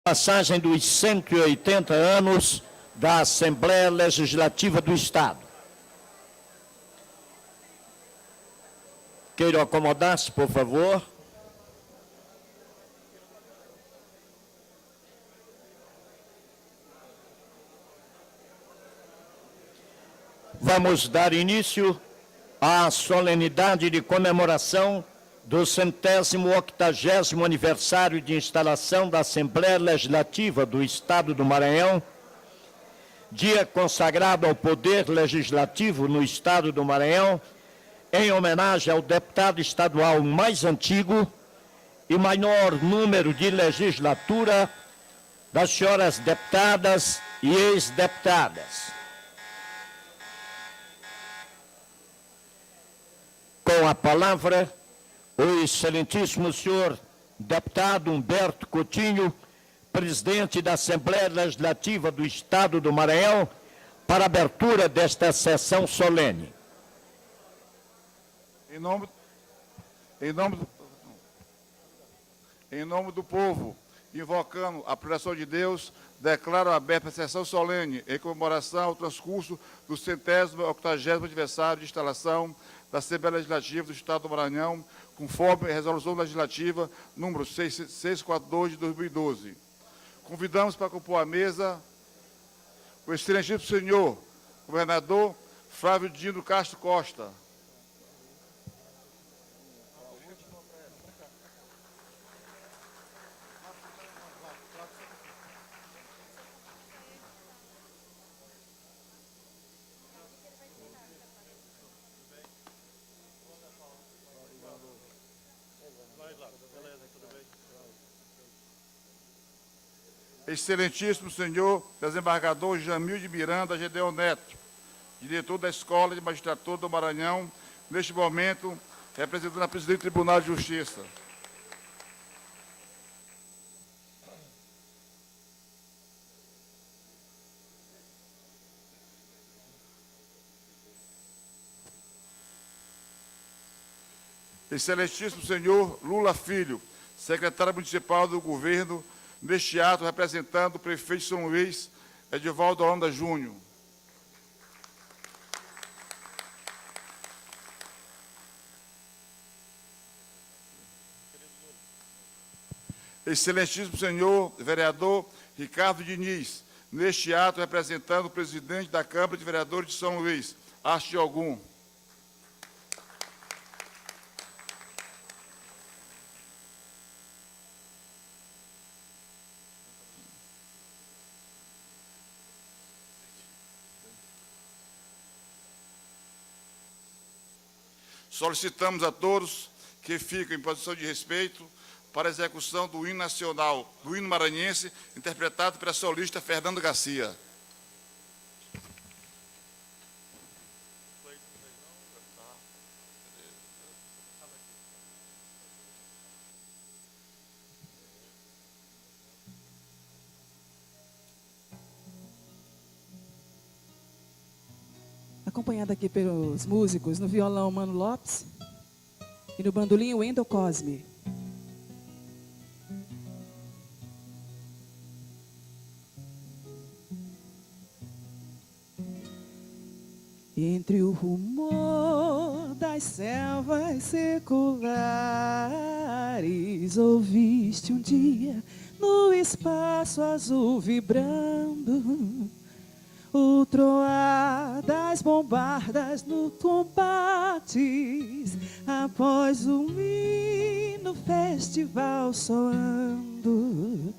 passagem dos 180 anos da Assembleia Legislativa do Estado. Queiram acomodar-se, por favor. Vamos dar início à solenidade de comemoração do 180º aniversário de instalação da Assembleia Legislativa do Estado do Maranhão, dia consagrado ao Poder Legislativo no Estado do Maranhão, em homenagem ao deputado estadual mais antigo e maior número de legislatura das senhoras deputadas e ex-deputadas. Com a palavra, o excelentíssimo senhor deputado Humberto Coutinho, presidente da Assembleia Legislativa do Estado do Maranhão, para a abertura desta sessão solene. Em nome do povo, invocando a proteção de Deus, declaro aberta a sessão solene em comemoração ao transcurso do 180º aniversário de instalação da Assembleia Legislativa do Estado do Maranhão, conforme a Resolução Legislativa número 642 de 2012. Convidamos para compor a mesa o excelentíssimo senhor governador Flávio Dino Castro Costa. Excelentíssimo senhor desembargador Jamil de Miranda Gedeon Neto, diretor da Escola de Magistratura do Maranhão, neste momento representando a presidente do Tribunal de Justiça. Excelentíssimo senhor Lula Filho, secretário municipal do governo, neste ato, representando o prefeito de São Luís, Edivaldo Holanda Júnior. Excelentíssimo senhor vereador Ricardo Diniz, neste ato, representando o presidente da Câmara de Vereadores de São Luís, Arte Ogum. Solicitamos a todos que fiquem em posição de respeito para a execução do hino nacional, do hino maranhense, interpretado pela solista Fernando Garcia. Acompanhada aqui pelos músicos, no violão Mano Lopes e no bandolim Wendel Cosme. Entre o rumor das selvas seculares, ouviste um dia no espaço azul vibrando o troar das bombardas no combates, após um hino festival soando.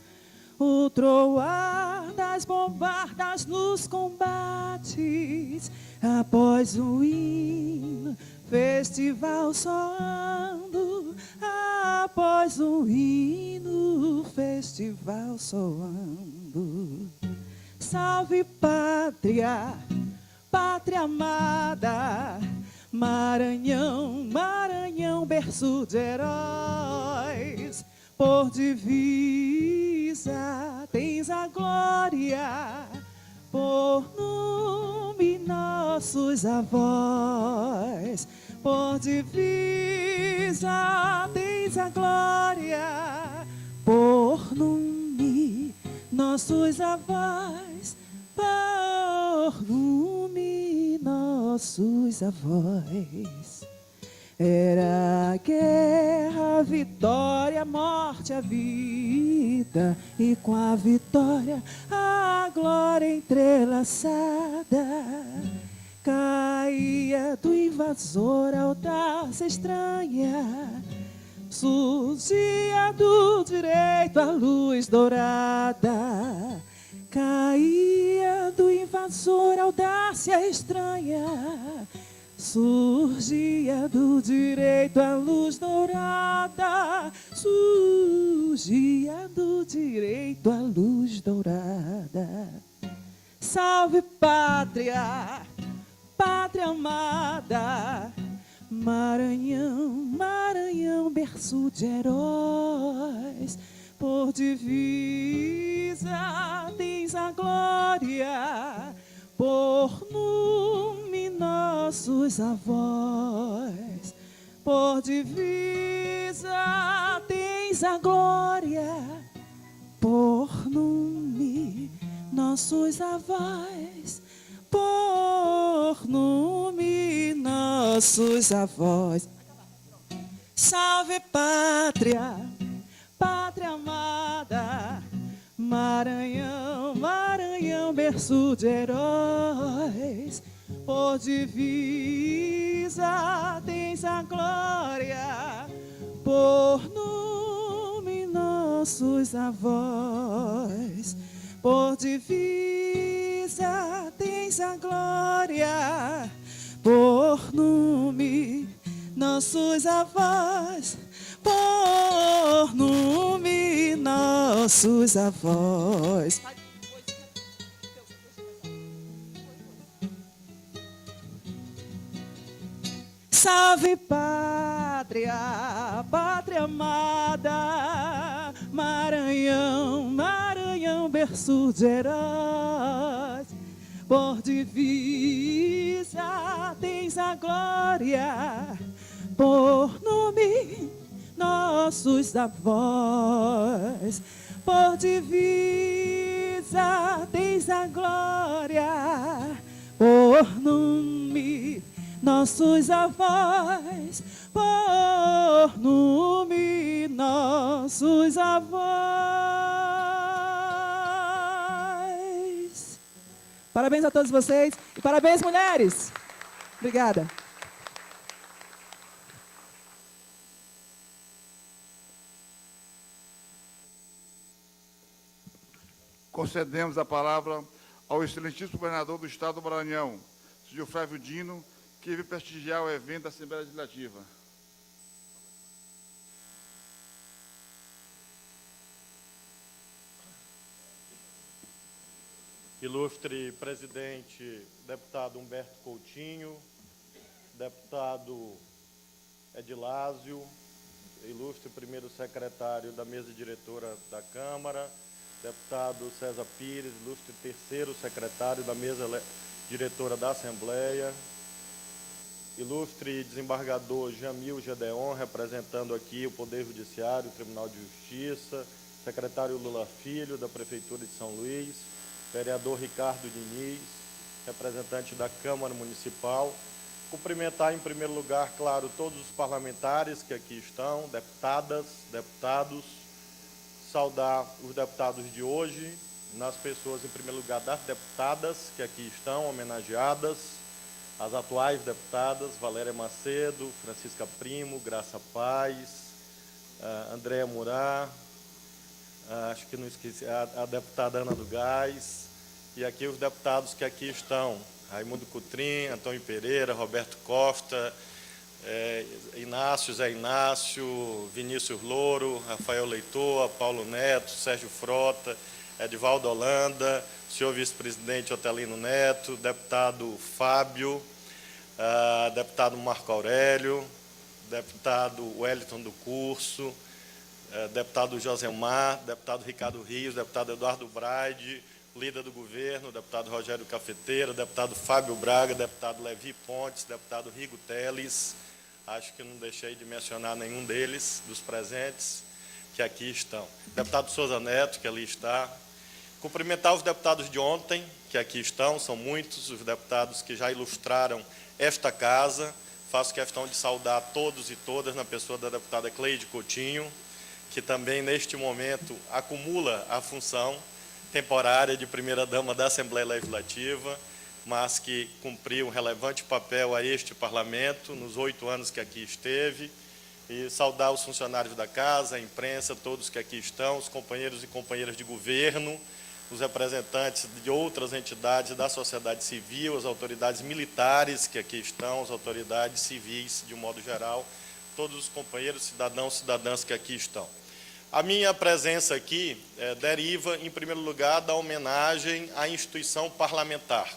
O troar das bombardas nos combates, após um hino festival soando. Após um hino festival soando. Salve pátria, pátria amada, Maranhão, Maranhão, berço de heróis. Por divisa tens a glória, por nome nossos avós. Por divisa tens a glória, por nome nossos avós, por nome, nossos avós. Era a guerra, a vitória, a morte, a vida, e com a vitória a glória entrelaçada. Caía do invasor a audácia estranha, surgia do direito a luz dourada. Caía do invasor a audácia estranha, surgia do direito a luz dourada. Surgia do direito a luz dourada. Salve pátria, pátria amada, Maranhão, Maranhão, berço de heróis. Por divisa tens a glória, por nome nossos avós. Por divisa tens a glória, por nome nossos avós. Por nome nossos avós. Salve pátria, pátria amada, Maranhão, Maranhão, berço de heróis. Por divisa tens a glória, por nome nossos avós. Por divisa tens a glória, por nome nossos avós. Por nome nossos avós. Salve pátria, pátria amada, Maranhão, Maranhão, berço de heróis. Por divisa tens a glória, por nome nossos avós. Por divisa tens a glória, por nome nossos avós. Por nome nossos avós. Parabéns a todos vocês e parabéns, mulheres. Obrigada. Concedemos a palavra ao excelentíssimo governador do Estado do Maranhão, senhor Flávio Dino, que veio prestigiar o evento da Assembleia Legislativa. Ilustre presidente, deputado Humberto Coutinho, deputado Edilásio, ilustre primeiro secretário da mesa diretora da Câmara, deputado César Pires, ilustre terceiro secretário da mesa diretora da Assembleia, ilustre desembargador Jamil Gedeon, representando aqui o Poder Judiciário, o Tribunal de Justiça, secretário Lula Filho, da Prefeitura de São Luís, vereador Ricardo Diniz, representante da Câmara Municipal. Cumprimentar, em primeiro lugar, claro, todos os parlamentares que aqui estão, deputadas, deputados, saudar os deputados de hoje, nas pessoas, em primeiro lugar, das deputadas que aqui estão homenageadas, as atuais deputadas, Valéria Macedo, Francisca Primo, Graça Paz, Andréa Murá, acho que não esqueci, a deputada Ana do Gás, e aqui os deputados que aqui estão, Raimundo Cutrim, Antônio Pereira, Roberto Costa, Inácio, Zé Inácio, Vinícius Louro, Rafael Leitor, Paulo Neto, Sérgio Frota, Edivaldo Holanda, senhor vice-presidente Otelino Neto, deputado Fábio, deputado Marco Aurélio, deputado Wellington do Curso, deputado Josemar, deputado Ricardo Rios, deputado Eduardo Braide, líder do governo, deputado Rogério Cafeteira, deputado Fábio Braga, deputado Levi Pontes, deputado Rigo Teles, acho que não deixei de mencionar nenhum deles, dos presentes, que aqui estão. Deputado Souza Neto, que ali está, Cumprimentar os deputados de ontem, que aqui estão, são muitos os deputados que já ilustraram esta casa. Faço questão de saudar todos e todas na pessoa da deputada Cleide Coutinho, que também, neste momento, acumula a função temporária de primeira-dama da Assembleia Legislativa, mas que cumpriu um relevante papel a este Parlamento nos 8 anos que aqui esteve, e saudar os funcionários da Casa, a imprensa, todos que aqui estão, os companheiros e companheiras de governo, os representantes de outras entidades da sociedade civil, as autoridades militares que aqui estão, as autoridades civis de um modo geral, todos os companheiros, cidadãos e cidadãs que aqui estão. A minha presença aqui deriva, em primeiro lugar, da homenagem à instituição parlamentar.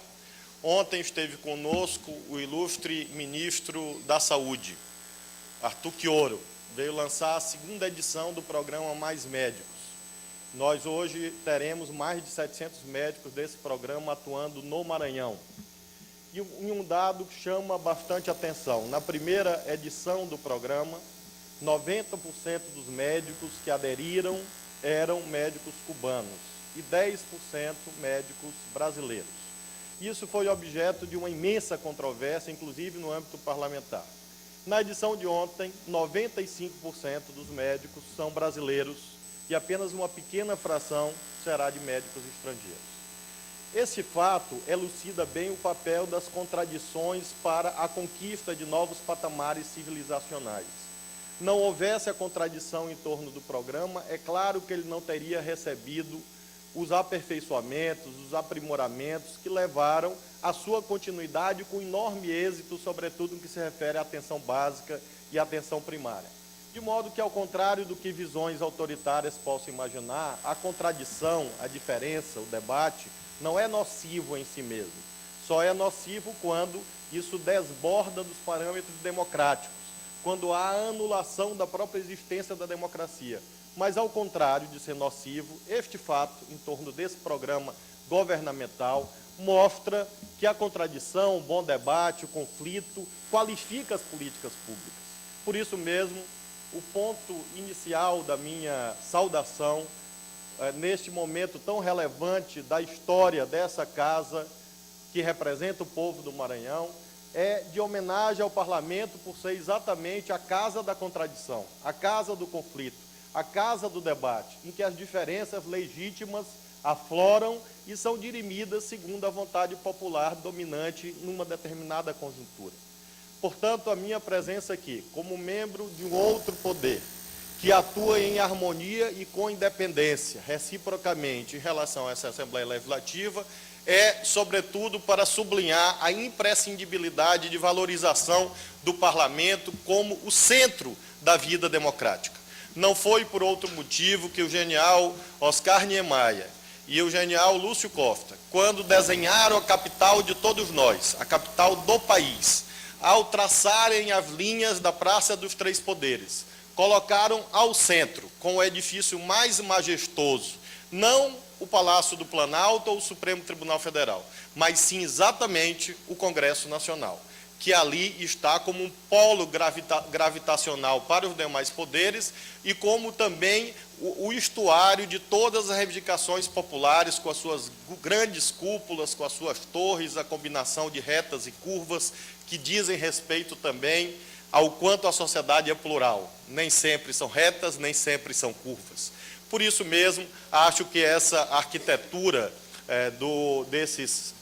Ontem esteve conosco o ilustre ministro da Saúde, Arthur Quioro, veio lançar a 2ª edição do programa Mais Médicos. Nós hoje teremos mais de 700 médicos desse programa atuando no Maranhão. E um dado que chama bastante atenção: na primeira edição do programa, 90% dos médicos que aderiram eram médicos cubanos e 10% médicos brasileiros. Isso foi objeto de uma imensa controvérsia, inclusive no âmbito parlamentar. Na edição de ontem, 95% dos médicos são brasileiros e apenas uma pequena fração será de médicos estrangeiros. Esse fato elucida bem o papel das contradições para a conquista de novos patamares civilizacionais. Não houvesse a contradição em torno do programa, é claro que ele não teria recebido os aperfeiçoamentos, os aprimoramentos que levaram à sua continuidade com enorme êxito, sobretudo no que se refere à atenção básica e à atenção primária. De modo que, ao contrário do que visões autoritárias possam imaginar, a contradição, a diferença, o debate, não é nocivo em si mesmo. Só é nocivo quando isso desborda dos parâmetros democráticos, quando há a anulação da própria existência da democracia. Mas, ao contrário de ser nocivo, este fato, em torno desse programa governamental, mostra que a contradição, o bom debate, o conflito, qualifica as políticas públicas. Por isso mesmo, o ponto inicial da minha saudação, neste momento tão relevante da história dessa casa, que representa o povo do Maranhão, é de homenagem ao Parlamento por ser exatamente a casa da contradição, a casa do conflito, a casa do debate, em que as diferenças legítimas afloram e são dirimidas segundo a vontade popular dominante numa determinada conjuntura. Portanto, a minha presença aqui, como membro de um outro poder, que atua em harmonia e com independência, reciprocamente, em relação a essa Assembleia Legislativa, é, sobretudo, para sublinhar a imprescindibilidade de valorização do Parlamento como o centro da vida democrática. Não foi por outro motivo que o genial Oscar Niemeyer e o genial Lúcio Costa, quando desenharam a capital de todos nós, a capital do país, ao traçarem as linhas da Praça dos Três Poderes, colocaram ao centro, com o edifício mais majestoso, não o Palácio do Planalto ou o Supremo Tribunal Federal, mas sim exatamente o Congresso Nacional, que ali está como um polo gravitacional para os demais poderes e como também o estuário de todas as reivindicações populares, com as suas grandes cúpulas, com as suas torres, a combinação de retas e curvas, que dizem respeito também ao quanto a sociedade é plural. Nem sempre são retas, nem sempre são curvas. Por isso mesmo, acho que essa arquitetura desses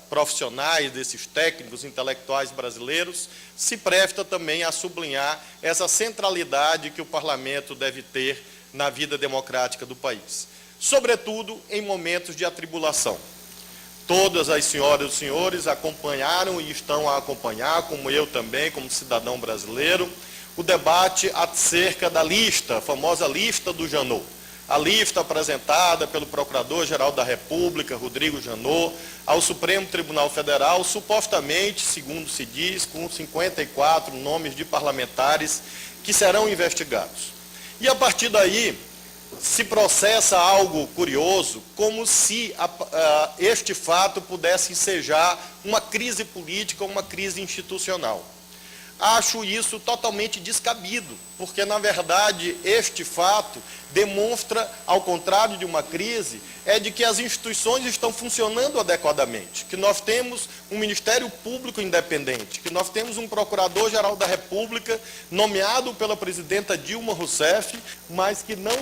profissionais, desses técnicos intelectuais brasileiros, se presta também a sublinhar essa centralidade que o Parlamento deve ter na vida democrática do país, sobretudo em momentos de atribulação. Todas as senhoras e os senhores acompanharam e estão a acompanhar, como eu também, como cidadão brasileiro, o debate acerca da lista, a famosa lista do Janot. A lista apresentada pelo Procurador-Geral da República, Rodrigo Janot, ao Supremo Tribunal Federal, supostamente, segundo se diz, com 54 nomes de parlamentares que serão investigados. E, a partir daí, se processa algo curioso, como se este fato pudesse ensejar uma crise política, uma crise institucional. acho isso totalmente descabido, porque, na verdade, este fato demonstra, ao contrário de uma crise, de que as instituições estão funcionando adequadamente, que nós temos um Ministério Público independente, que nós temos um Procurador-Geral da República nomeado pela presidenta Dilma Rousseff, mas que não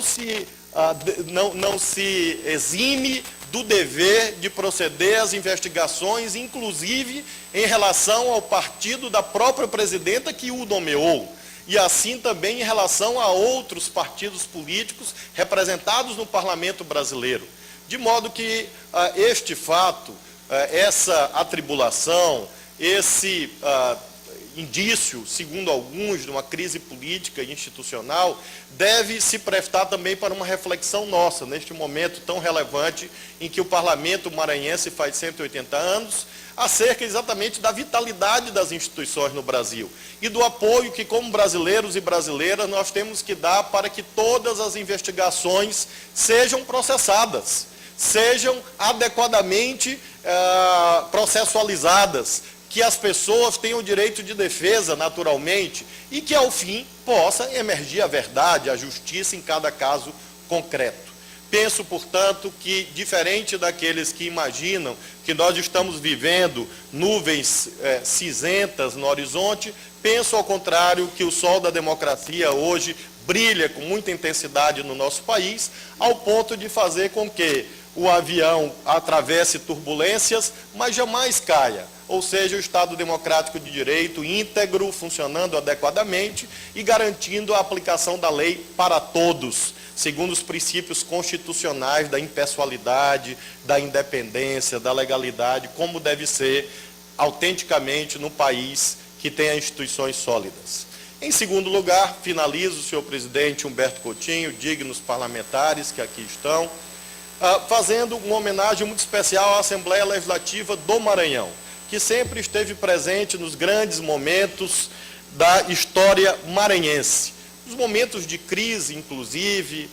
se exime do dever de proceder às investigações, inclusive em relação ao partido da própria presidenta que o nomeou, e assim também em relação a outros partidos políticos representados no Parlamento brasileiro. De modo que este fato, essa atribulação, esse indício, segundo alguns, de uma crise política e institucional, deve se prestar também para uma reflexão nossa, neste momento tão relevante em que o Parlamento maranhense faz 180 anos, acerca exatamente da vitalidade das instituições no Brasil e do apoio que, como brasileiros e brasileiras, nós temos que dar para que todas as investigações sejam processadas, sejam adequadamente processualizadas, que as pessoas tenham o direito de defesa, naturalmente, e que, ao fim, possa emergir a verdade, a justiça em cada caso concreto. Penso, portanto, que, diferente daqueles que imaginam que nós estamos vivendo nuvens cinzentas no horizonte, penso, ao contrário, que o sol da democracia hoje brilha com muita intensidade no nosso país, ao ponto de fazer com que o avião atravesse turbulências, mas jamais caia. Ou seja, o Estado Democrático de Direito íntegro, funcionando adequadamente e garantindo a aplicação da lei para todos, segundo os princípios constitucionais da impessoalidade, da independência, da legalidade, como deve ser autenticamente no país que tenha instituições sólidas. Em segundo lugar, finalizo, senhor presidente Humberto Coutinho, dignos parlamentares que aqui estão, fazendo uma homenagem muito especial à Assembleia Legislativa do Maranhão, que sempre esteve presente nos grandes momentos da história maranhense. Os momentos de crise, inclusive,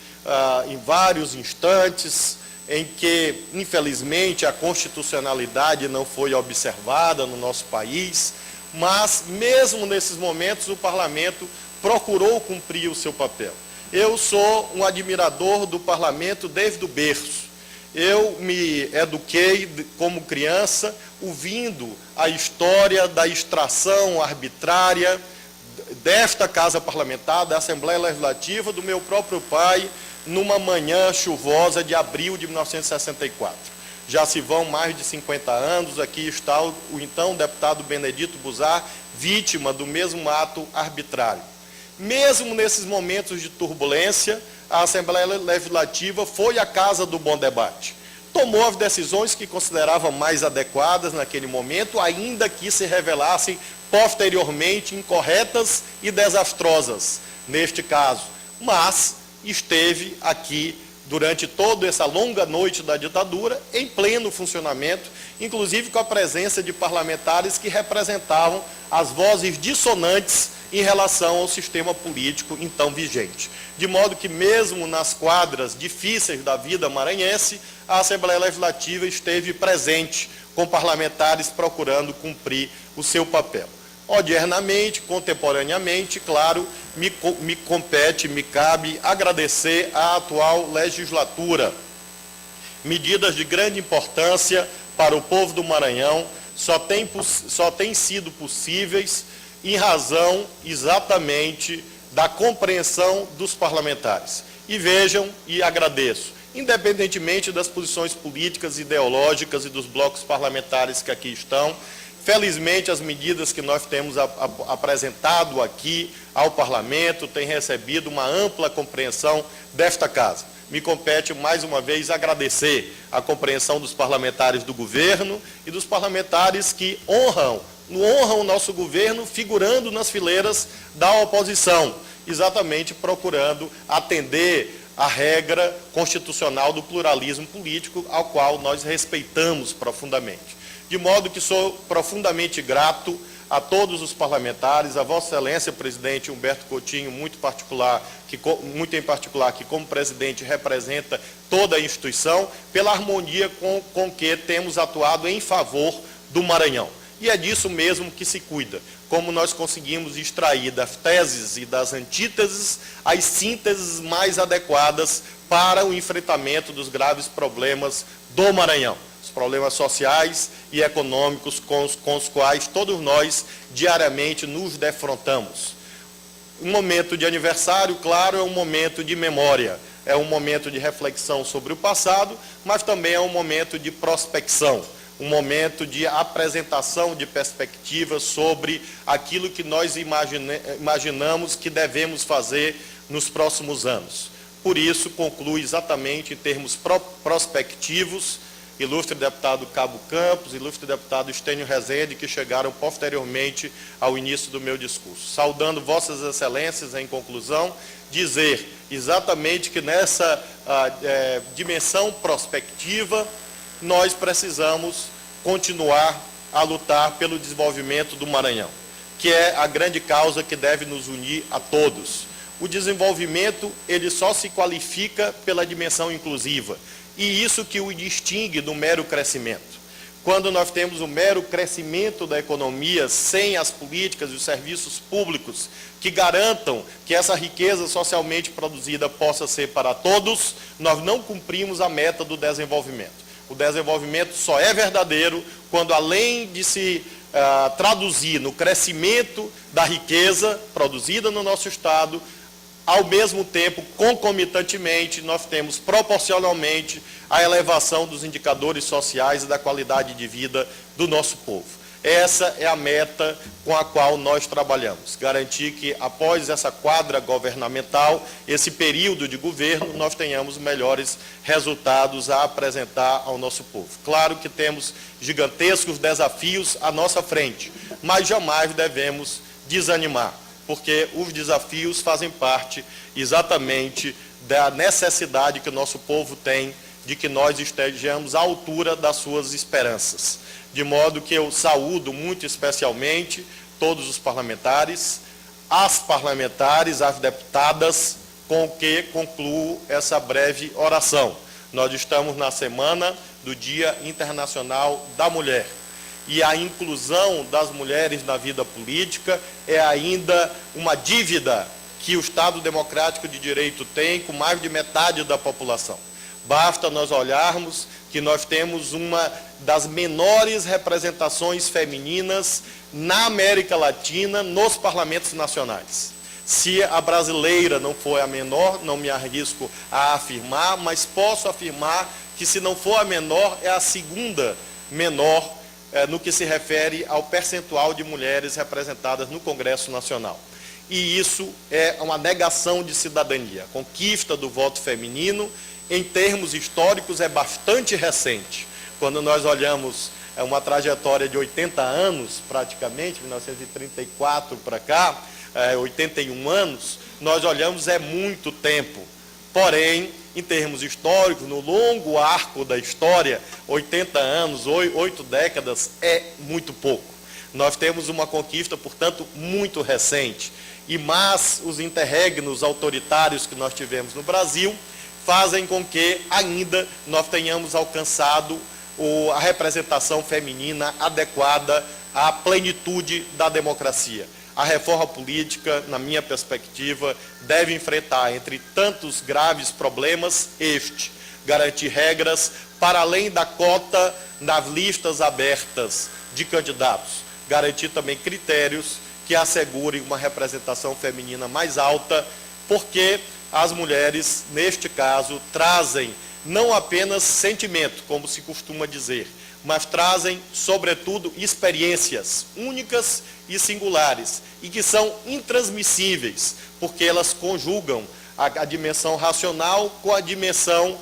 em vários instantes, em que, infelizmente, a constitucionalidade não foi observada no nosso país, mas, mesmo nesses momentos, o Parlamento procurou cumprir o seu papel. Eu sou um admirador do Parlamento desde o berço. Eu me eduquei como criança ouvindo a história da extração arbitrária desta Casa Parlamentar, da Assembleia Legislativa, do meu próprio pai, numa manhã chuvosa de abril de 1964. Já se vão mais de 50 anos, aqui está o então deputado Benedito Buzar, vítima do mesmo ato arbitrário. Mesmo nesses momentos de turbulência, a Assembleia Legislativa foi a casa do bom debate. Tomou as decisões que considerava mais adequadas naquele momento, ainda que se revelassem posteriormente incorretas e desastrosas, neste caso. Mas esteve aqui durante toda essa longa noite da ditadura, em pleno funcionamento, inclusive com a presença de parlamentares que representavam as vozes dissonantes em relação ao sistema político então vigente. De modo que, mesmo nas quadras difíceis da vida maranhense, a Assembleia Legislativa esteve presente, com parlamentares procurando cumprir o seu papel. Odiernamente, contemporaneamente, claro, me compete, me cabe agradecer à atual legislatura. Medidas de grande importância para o povo do Maranhão só têm sido possíveis em razão exatamente da compreensão dos parlamentares. E vejam, e agradeço, independentemente das posições políticas, ideológicas e dos blocos parlamentares que aqui estão, felizmente as medidas que nós temos apresentado aqui ao Parlamento têm recebido uma ampla compreensão desta Casa. Me compete, mais uma vez, agradecer a compreensão dos parlamentares do governo e dos parlamentares que honram o nosso governo, figurando nas fileiras da oposição, exatamente procurando atender a regra constitucional do pluralismo político, ao qual nós respeitamos profundamente. De modo que sou profundamente grato a todos os parlamentares, a Vossa Excelência, presidente Humberto Coutinho, muito em particular, que como presidente representa toda a instituição, pela harmonia com que temos atuado em favor do Maranhão. E é disso mesmo que se cuida. como nós conseguimos extrair das teses e das antíteses as sínteses mais adequadas para o enfrentamento dos graves problemas do Maranhão, os problemas sociais e econômicos com os quais todos nós diariamente nos defrontamos. Um momento de aniversário, claro, é um momento de memória, é um momento de reflexão sobre o passado, mas também é um momento de prospecção, um momento de apresentação de perspectivas sobre aquilo que nós imaginamos que devemos fazer nos próximos anos. Por isso, conclui exatamente em termos prospectivos, ilustre deputado Cabo Campos, ilustre deputado Estênio Rezende, que chegaram posteriormente ao início do meu discurso. Saudando vossas excelências, em conclusão, dizer exatamente que nessa dimensão prospectiva, nós precisamos continuar a lutar pelo desenvolvimento do Maranhão, que é a grande causa que deve nos unir a todos. O desenvolvimento, ele só se qualifica pela dimensão inclusiva, e isso que o distingue do mero crescimento. Quando nós temos o mero crescimento da economia, sem as políticas e os serviços públicos que garantam que essa riqueza socialmente produzida possa ser para todos, nós não cumprimos a meta do desenvolvimento. O desenvolvimento só é verdadeiro quando, além de se traduzir no crescimento da riqueza produzida no nosso Estado, ao mesmo tempo, concomitantemente, nós temos proporcionalmente a elevação dos indicadores sociais e da qualidade de vida do nosso povo. Essa é a meta com a qual nós trabalhamos, garantir que após essa quadra governamental, esse período de governo, nós tenhamos melhores resultados a apresentar ao nosso povo. Claro que temos gigantescos desafios à nossa frente, mas jamais devemos desanimar, porque os desafios fazem parte exatamente da necessidade que o nosso povo tem de que nós estejamos à altura das suas esperanças. De modo que eu saúdo muito especialmente todos os parlamentares, as deputadas, com o que concluo essa breve oração. Nós estamos na semana do Dia Internacional da Mulher. E a inclusão das mulheres na vida política é ainda uma dívida que o Estado Democrático de Direito tem com mais de metade da população. Basta nós olharmos que nós temos uma das menores representações femininas na América Latina nos parlamentos nacionais. Se a brasileira não for a menor, não me arrisco a afirmar, mas posso afirmar que, se não for a menor, é a segunda menor no que se refere ao percentual de mulheres representadas no Congresso Nacional. E isso é uma negação de cidadania. A conquista do voto feminino, em termos históricos, é bastante recente. Quando nós olhamos uma trajetória de 80 anos, praticamente, 1934 para cá, 81 anos, nós olhamos é muito tempo. Porém, em termos históricos, no longo arco da história, 80 anos, 8 décadas é muito pouco. Nós temos uma conquista, portanto, muito recente. Mas os interregnos autoritários que nós tivemos no Brasil fazem com que ainda nós tenhamos alcançado a representação feminina adequada à plenitude da democracia. A reforma política, na minha perspectiva, deve enfrentar, entre tantos graves problemas, garantir regras para além da cota nas listas abertas de candidatos, garantir também critérios que assegurem uma representação feminina mais alta, porque as mulheres, neste caso, trazem não apenas sentimento, como se costuma dizer, mas trazem, sobretudo, experiências únicas e singulares, e que são intransmissíveis, porque elas conjugam a dimensão racional com a dimensão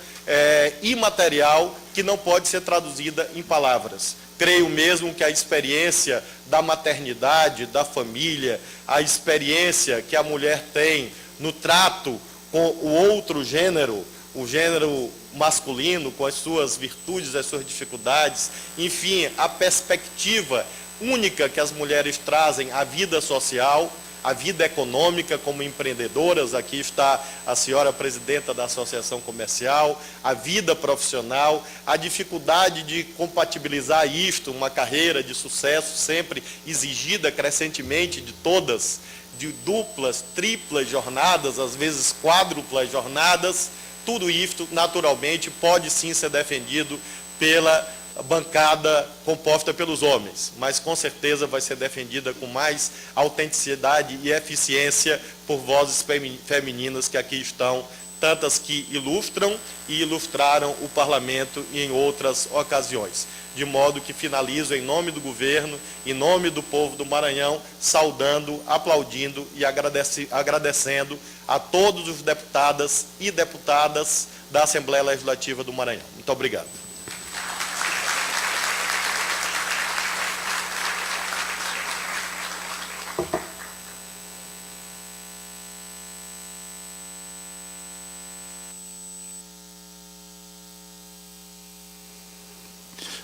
imaterial, que não pode ser traduzida em palavras. Creio mesmo que a experiência da maternidade, da família, a experiência que a mulher tem no trato com o outro gênero, o gênero masculino, com as suas virtudes, as suas dificuldades, enfim, a perspectiva única que as mulheres trazem à vida social, a vida econômica como empreendedoras. Aqui está a senhora presidenta da Associação Comercial, a vida profissional, a dificuldade de compatibilizar isto, uma carreira de sucesso sempre exigida crescentemente de todas, de duplas, triplas jornadas, às vezes quádruplas jornadas. Tudo isto, naturalmente, pode sim ser defendido pela bancada composta pelos homens, mas com certeza vai ser defendida com mais autenticidade e eficiência por vozes femininas que aqui estão, tantas que ilustram e ilustraram o parlamento em outras ocasiões. De modo que finalizo em nome do governo, em nome do povo do Maranhão, saudando, aplaudindo e agradecendo a todos os deputadas e deputadas da Assembleia Legislativa do Maranhão. Muito obrigado.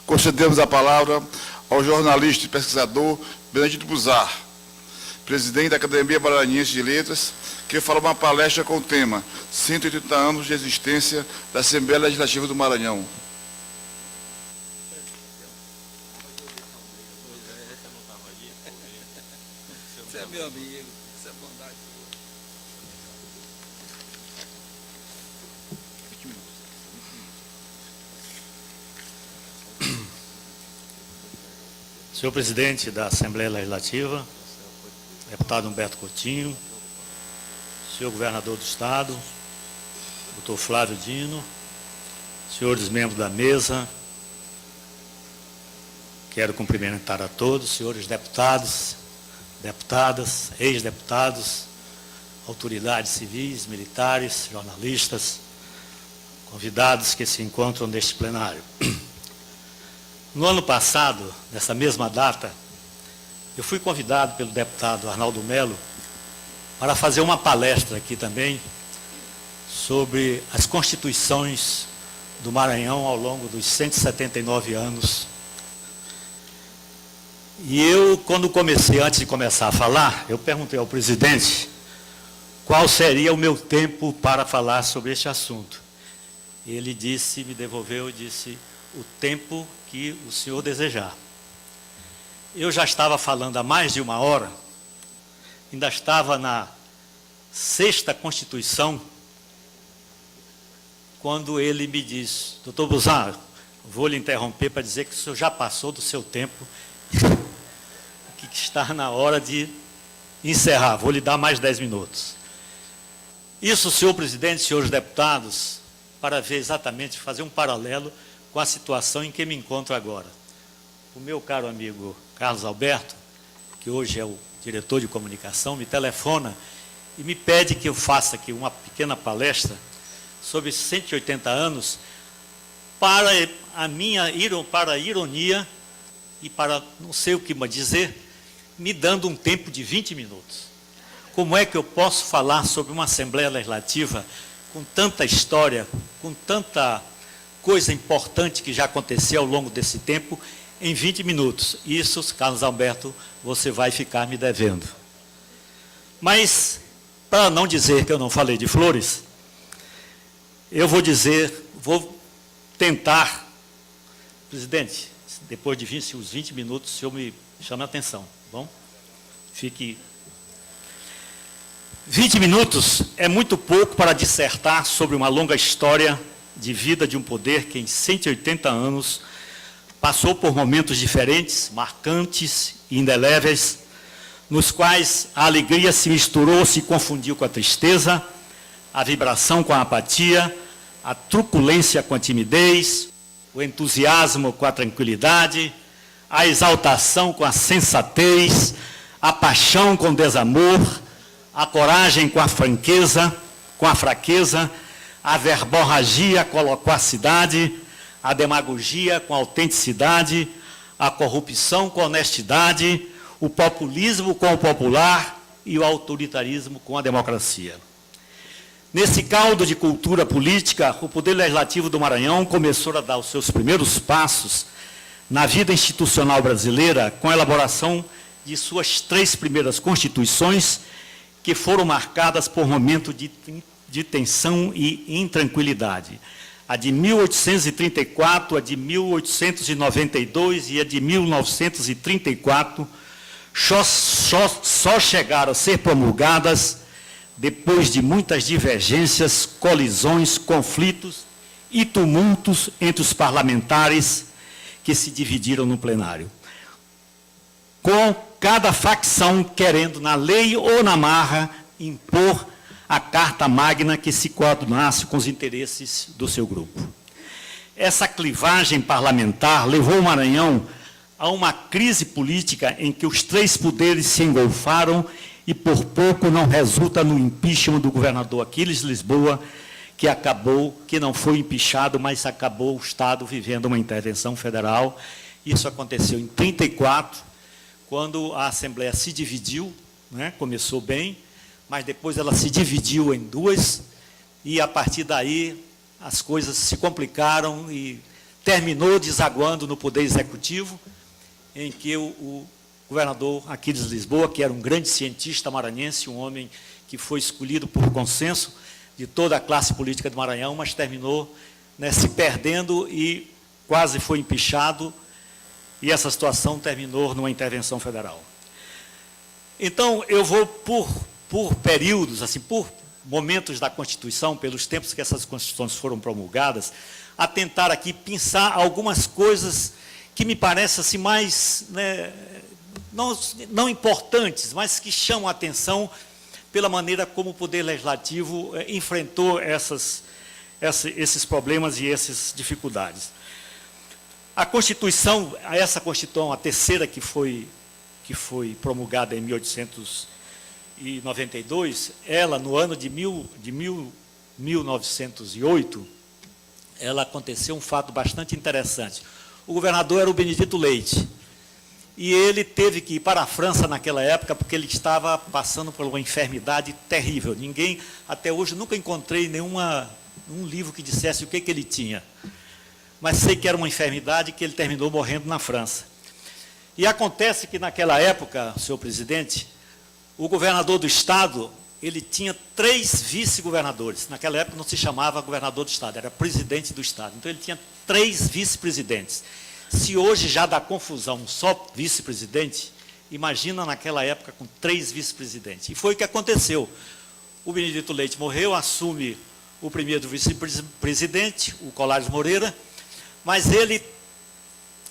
Concedemos a palavra ao jornalista e pesquisador Benedito Buzar, presidente da Academia Maranhense de Letras, que fará uma palestra com o tema 180 anos de existência da Assembleia Legislativa do Maranhão. Você é meu amigo, isso é bondade. Senhor presidente da Assembleia Legislativa, deputado Humberto Coutinho, senhor governador do Estado, doutor Flávio Dino, senhores membros da mesa, quero cumprimentar a todos, senhores deputados, deputadas, ex-deputados, autoridades civis, militares, jornalistas, convidados que se encontram neste plenário. No ano passado, nessa mesma data, eu fui convidado pelo deputado Arnaldo Melo para fazer uma palestra aqui também sobre as constituições do Maranhão ao longo dos 179 anos. E eu, quando comecei, antes de começar a falar, eu perguntei ao presidente qual seria o meu tempo para falar sobre este assunto. Ele disse, me devolveu e disse, o tempo que o senhor desejar. Eu já estava falando há mais de uma hora, ainda estava na 6ª Constituição, quando ele me disse, doutor Buzar, vou lhe interromper para dizer que o senhor já passou do seu tempo, que está na hora de encerrar, vou lhe dar mais 10 minutos. Isso, senhor presidente, senhores deputados, para ver exatamente, fazer um paralelo com a situação em que me encontro agora. O meu caro amigo Carlos Alberto, que hoje é o diretor de comunicação, me telefona e me pede que eu faça aqui uma pequena palestra sobre 180 anos para a ironia e para não sei o que dizer, me dando um tempo de 20 minutos. Como é que eu posso falar sobre uma Assembleia Legislativa com tanta história, com tanta coisa importante que já aconteceu ao longo desse tempo, em 20 minutos. Isso, Carlos Alberto, você vai ficar me devendo. Mas, para não dizer que eu não falei de flores, eu vou tentar, presidente, depois de uns 20 minutos, o senhor me chama a atenção, bom? Fique... 20 minutos é muito pouco para dissertar sobre uma longa história de vida de um poder que em 180 anos passou por momentos diferentes, marcantes e indeléveis, nos quais a alegria se misturou, se confundiu com a tristeza, a vibração com a apatia, a truculência com a timidez, o entusiasmo com a tranquilidade, a exaltação com a sensatez, a paixão com o desamor, a coragem com a franqueza, com a fraqueza, a verborragia com a loquacidade, a demagogia com a autenticidade, a corrupção com a honestidade, o populismo com o popular e o autoritarismo com a democracia. Nesse caldo de cultura política, o Poder Legislativo do Maranhão começou a dar os seus primeiros passos na vida institucional brasileira com a elaboração de suas 3 primeiras constituições que foram marcadas por momentos de tensão e intranquilidade. A de 1834, a de 1892 e a de 1934 só chegaram a ser promulgadas depois de muitas divergências, colisões, conflitos e tumultos entre os parlamentares que se dividiram no plenário, com cada facção querendo, na lei ou na marra, impor a Carta Magna que se coadunasse com os interesses do seu grupo. Essa clivagem parlamentar levou o Maranhão a uma crise política em que os três poderes se engolfaram e, por pouco, não resulta no impeachment do governador Aquiles Lisboa, que não foi impeachado, mas acabou o Estado vivendo uma intervenção federal. Isso aconteceu em 1934, quando a Assembleia se dividiu, né, começou bem, mas depois ela se dividiu em duas, e a partir daí as coisas se complicaram e terminou desaguando no Poder Executivo, em que o governador Aquiles Lisboa, que era um grande cientista maranhense, um homem que foi escolhido por consenso de toda a classe política do Maranhão, mas terminou, né, se perdendo e quase foi empichado, e essa situação terminou numa intervenção federal. Então, eu vou por períodos, assim, por momentos da Constituição, pelos tempos que essas Constituições foram promulgadas, a tentar aqui pensar algumas coisas que me parecem assim, mais, né, não importantes, mas que chamam a atenção pela maneira como o Poder Legislativo enfrentou esses problemas e essas dificuldades. A Constituição, essa Constituição, a terceira que foi promulgada em 1892, ela, no ano de 1908, ela aconteceu um fato bastante interessante. O governador era o Benedito Leite, e ele teve que ir para a França naquela época, porque ele estava passando por uma enfermidade terrível. Ninguém, até hoje, nunca encontrei um livro que dissesse o que ele tinha. Mas sei que era uma enfermidade que ele terminou morrendo na França. E acontece que naquela época, senhor presidente, o governador do Estado, ele tinha 3 vice-governadores. Naquela época não se chamava governador do Estado, era presidente do Estado. Então ele tinha 3 vice-presidentes. Se hoje já dá confusão só vice-presidente, imagina naquela época com 3 vice-presidentes. E foi o que aconteceu. O Benedito Leite morreu, assume o primeiro vice-presidente, o Colares Moreira, mas ele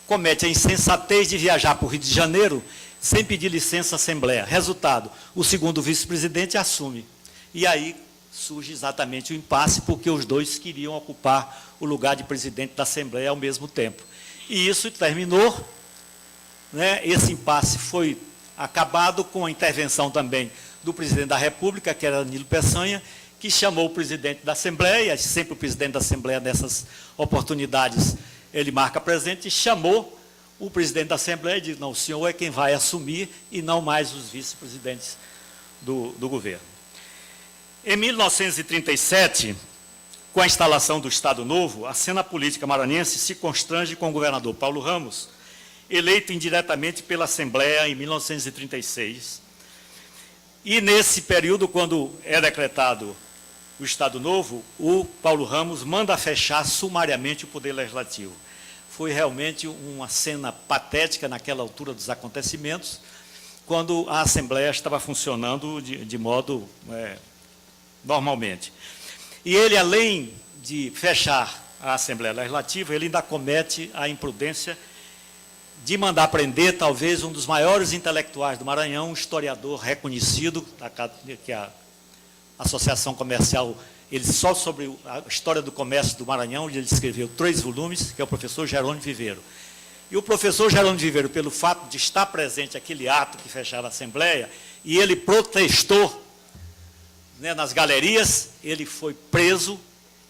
comete a insensatez de viajar para o Rio de Janeiro sem pedir licença à Assembleia. Resultado, o segundo vice-presidente assume. E aí surge exatamente o impasse, porque os dois queriam ocupar o lugar de presidente da Assembleia ao mesmo tempo. E isso terminou, né, esse impasse foi acabado com a intervenção também do presidente da República, que era Nilo Peçanha, que chamou o presidente da Assembleia, sempre o presidente da Assembleia nessas oportunidades, ele marca presente, e chamou o presidente da Assembleia e disse, não, o senhor é quem vai assumir e não mais os vice-presidentes do governo. Em 1937, com a instalação do Estado Novo, a cena política maranhense se constrange com o governador Paulo Ramos, eleito indiretamente pela Assembleia em 1936. E nesse período, quando é decretado o Estado Novo, o Paulo Ramos manda fechar sumariamente o Poder Legislativo. Foi realmente uma cena patética naquela altura dos acontecimentos, quando a Assembleia estava funcionando de modo normalmente. E ele, além de fechar a Assembleia Legislativa, ele ainda comete a imprudência de mandar prender talvez um dos maiores intelectuais do Maranhão, um historiador reconhecido, que a Associação Comercial, ele só sobre a história do comércio do Maranhão, ele escreveu 3 volumes, que é o professor Jerônimo Viveiro. E o professor Jerônimo Viveiro, pelo fato de estar presente aquele ato que fechava a Assembleia, e ele protestou, né, nas galerias, ele foi preso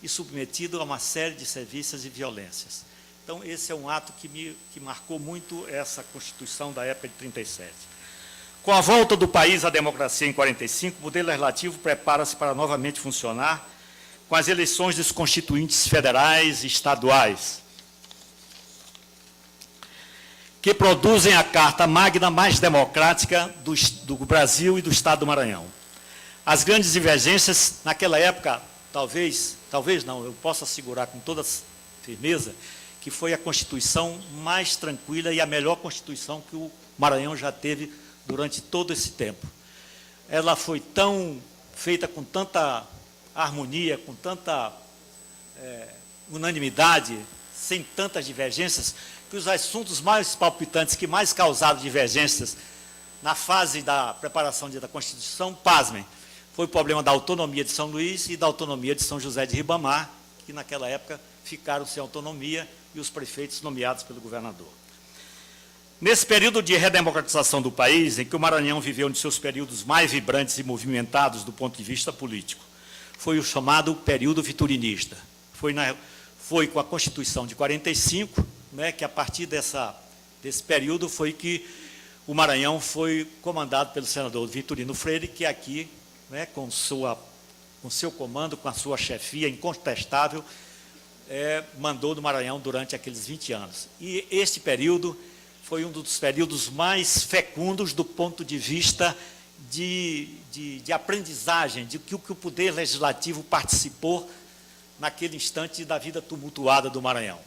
e submetido a uma série de serviços e violências. Então, esse é um ato que marcou muito essa Constituição da época de 37. Com a volta do país à democracia em 45, o Poder Legislativo prepara-se para novamente funcionar com as eleições dos constituintes federais e estaduais, que produzem a Carta Magna mais democrática do Brasil e do Estado do Maranhão. As grandes divergências, naquela época, talvez não, eu posso assegurar com toda firmeza, que foi a Constituição mais tranquila e a melhor Constituição que o Maranhão já teve durante todo esse tempo. Ela foi feita com tanta harmonia, com tanta unanimidade, sem tantas divergências, que os assuntos mais palpitantes, que mais causaram divergências na fase da preparação da Constituição, pasmem, foi o problema da autonomia de São Luís e da autonomia de São José de Ribamar, que naquela época ficaram sem autonomia, e os prefeitos nomeados pelo governador. Nesse período de redemocratização do país, em que o Maranhão viveu um de seus períodos mais vibrantes e movimentados do ponto de vista político, foi o chamado período viturinista. Foi com a Constituição de 45, né, que a partir desse período foi que o Maranhão foi comandado pelo senador Vitorino Freire, que aqui, né, com seu comando, com a sua chefia incontestável, mandou no Maranhão durante aqueles 20 anos. E este período foi um dos períodos mais fecundos do ponto de vista de aprendizagem, de que o Poder Legislativo participou naquele instante da vida tumultuada do Maranhão.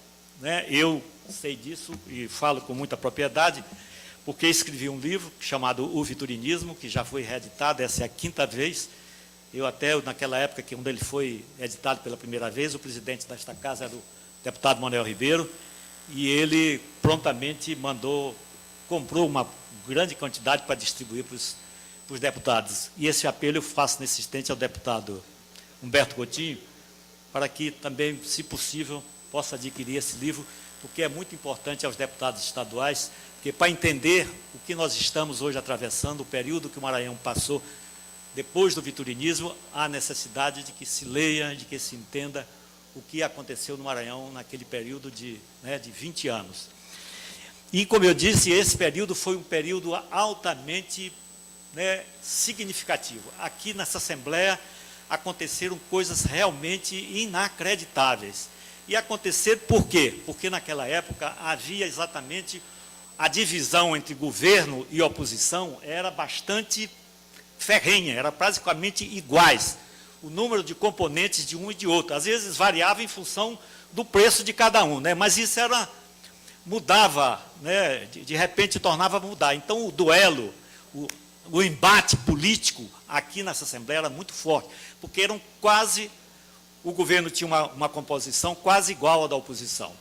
Né? Eu sei disso e falo com muita propriedade, porque escrevi um livro chamado O Viturinismo, que já foi reeditado, essa é a 5ª vez. Eu até, naquela época, quando ele foi editado pela primeira vez, o presidente desta casa era o deputado Manuel Ribeiro, e ele prontamente comprou uma grande quantidade para distribuir para os deputados. E esse apelo eu faço nesse instante ao deputado Humberto Coutinho, para que também, se possível, possa adquirir esse livro, porque é muito importante aos deputados estaduais, porque para entender o que nós estamos hoje atravessando, o período que o Maranhão passou, depois do viturinismo, há necessidade de que se leia, de que se entenda o que aconteceu no Maranhão naquele período de 20 anos. E, como eu disse, esse período foi um período altamente significativo. Aqui nessa Assembleia aconteceram coisas realmente inacreditáveis. E aconteceram por quê? Porque naquela época havia exatamente a divisão entre governo e oposição, era bastante ferrenha, era praticamente iguais, o número de componentes de um e de outro. Às vezes variava em função do preço de cada um, né? Mas isso mudava, né? De repente tornava a mudar. Então o duelo, o embate político aqui nessa Assembleia era muito forte, porque o governo tinha uma composição quase igual à da oposição.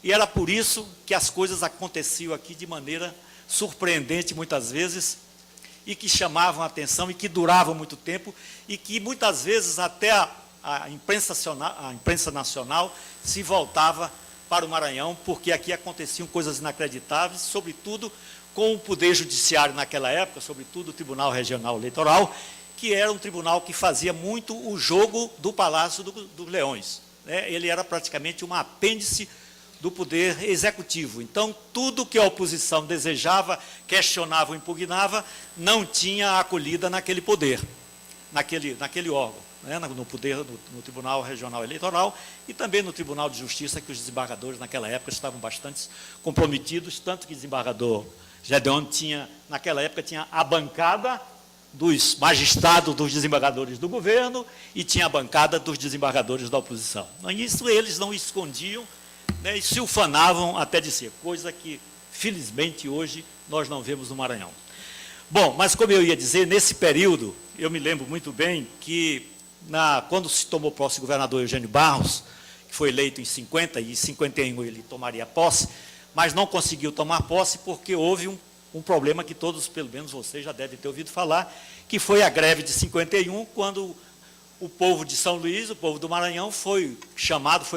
E era por isso que as coisas aconteciam aqui de maneira surpreendente muitas vezes, e que chamavam a atenção e que duravam muito tempo, e que muitas vezes até a imprensa nacional se voltava para o Maranhão, porque aqui aconteciam coisas inacreditáveis, sobretudo com o Poder Judiciário naquela época, sobretudo o Tribunal Regional Eleitoral, que era um tribunal que fazia muito o jogo do Palácio dos Leões. Né? Ele era praticamente uma apêndice do Poder Executivo. Então, tudo que a oposição desejava, questionava ou impugnava, não tinha acolhida naquele poder, naquele órgão, né? no Tribunal Regional Eleitoral e também no Tribunal de Justiça, que os desembargadores naquela época estavam bastante comprometidos, tanto que o desembargador Gedeon naquela época, tinha a bancada dos magistrados, dos desembargadores do governo, e tinha a bancada dos desembargadores da oposição. Isso eles não escondiam, né, e se ufanavam até dizer, coisa que, felizmente, hoje nós não vemos no Maranhão. Bom, mas como eu ia dizer, nesse período, eu me lembro muito bem que, quando se tomou posse o governador Eugênio Barros, que foi eleito em 50, e em 51 ele tomaria posse, mas não conseguiu tomar posse porque houve um problema que todos, pelo menos vocês, já devem ter ouvido falar, que foi a greve de 51, quando o povo de São Luís, o povo do Maranhão, foi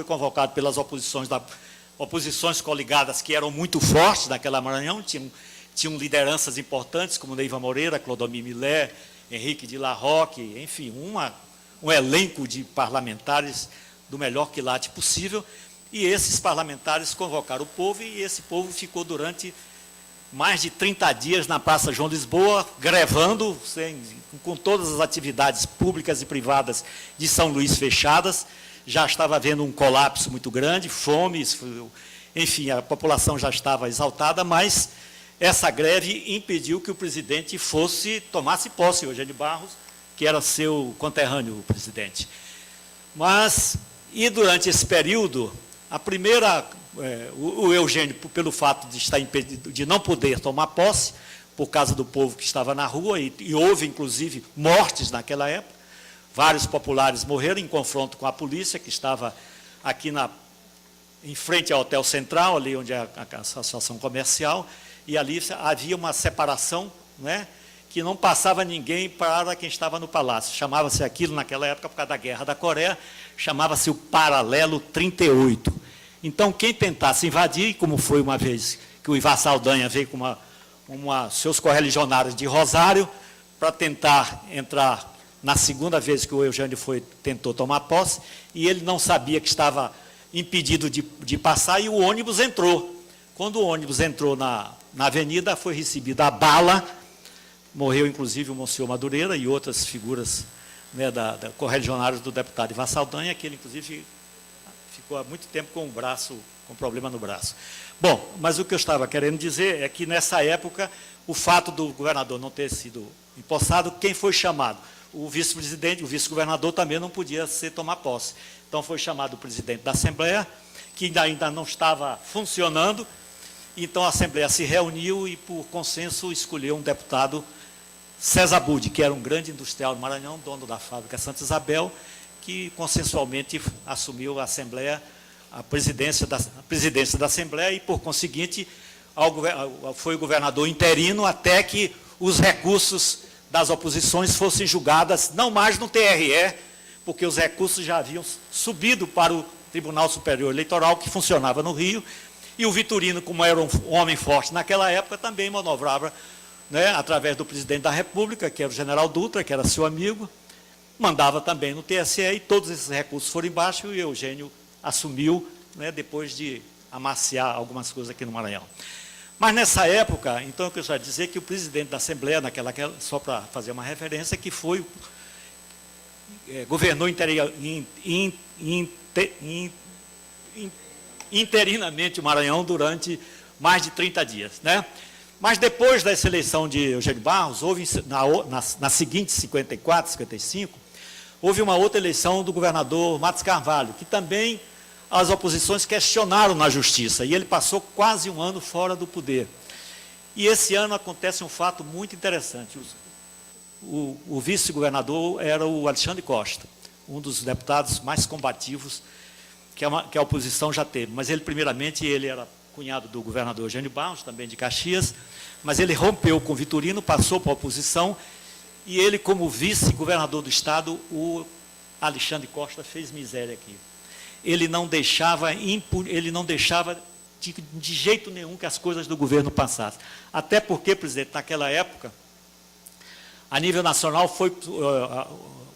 convocado pelas oposições coligadas, que eram muito fortes naquela Maranhão, tinham lideranças importantes, como Neiva Moreira, Clodomir Milé, Henrique de La Roque, enfim, um elenco de parlamentares do melhor quilate possível, e esses parlamentares convocaram o povo, e esse povo ficou durante mais de 30 dias na Praça João Lisboa, grevando, com todas as atividades públicas e privadas de São Luís fechadas. Já estava havendo um colapso muito grande, fome, enfim, a população já estava exaltada, mas essa greve impediu que o presidente tomasse posse, Eugênio Barros, que era seu conterrâneo, o presidente. Mas, e durante esse período, a primeira, o Eugênio, pelo fato de estar impedido, de não poder tomar posse, por causa do povo que estava na rua, e houve, inclusive, mortes naquela época, vários populares morreram em confronto com a polícia, que estava aqui em frente ao Hotel Central, ali onde é a associação comercial, e ali havia uma separação, né, que não passava ninguém para quem estava no palácio. Chamava-se aquilo, naquela época, por causa da Guerra da Coreia, chamava-se o Paralelo 38. Então, quem tentasse invadir, como foi uma vez que o Ivar Saldanha veio com seus correligionários de Rosário, para tentar entrar na segunda vez que o Eugênio tentou tomar posse, e ele não sabia que estava impedido de passar, e o ônibus entrou. Quando o ônibus entrou na avenida, foi recebida a bala, morreu inclusive o Monsenhor Madureira e outras figuras, né, correligionários do deputado Ivar Saldanha, que ele inclusive ficou há muito tempo com problema no braço. Bom, mas o que eu estava querendo dizer é que nessa época, o fato do governador não ter sido empossado, quem foi chamado? O vice-presidente, o vice-governador também não podia tomar posse. Então foi chamado o presidente da Assembleia, que ainda não estava funcionando. Então a Assembleia se reuniu e, por consenso, escolheu um deputado, César Budi, que era um grande industrial do Maranhão, dono da fábrica Santa Isabel, que consensualmente assumiu a Assembleia, a presidência da Assembleia, e, por conseguinte, foi o governador interino até que os recursos das oposições fossem julgadas, não mais no TRE, porque os recursos já haviam subido para o Tribunal Superior Eleitoral, que funcionava no Rio, e o Vitorino, como era um homem forte naquela época, também manovrava, né, através do presidente da República, que era o general Dutra, que era seu amigo, mandava também no TSE, e todos esses recursos foram embaixo, e o Eugênio assumiu, né, depois de amaciar algumas coisas aqui no Maranhão. Mas nessa época, então, eu queria dizer que o presidente da Assembleia, só para fazer uma referência, que governou interinamente o Maranhão durante mais de 30 dias. Né? Mas depois dessa eleição de Eugênio Barros, houve, na seguinte, 54, 55, houve uma outra eleição do governador Matos Carvalho, que também as oposições questionaram na justiça, e ele passou quase um ano fora do poder. E esse ano acontece um fato muito interessante. O vice-governador era o Alexandre Costa, um dos deputados mais combativos que a oposição já teve. Mas ele, primeiramente, ele era cunhado do governador Eugênio Barros, também de Caxias, mas ele rompeu com o Vitorino, passou para a oposição, e ele, como vice-governador do Estado, o Alexandre Costa fez miséria aqui. Ele não deixava de jeito nenhum que as coisas do governo passassem. Até porque, presidente, naquela época, a nível nacional,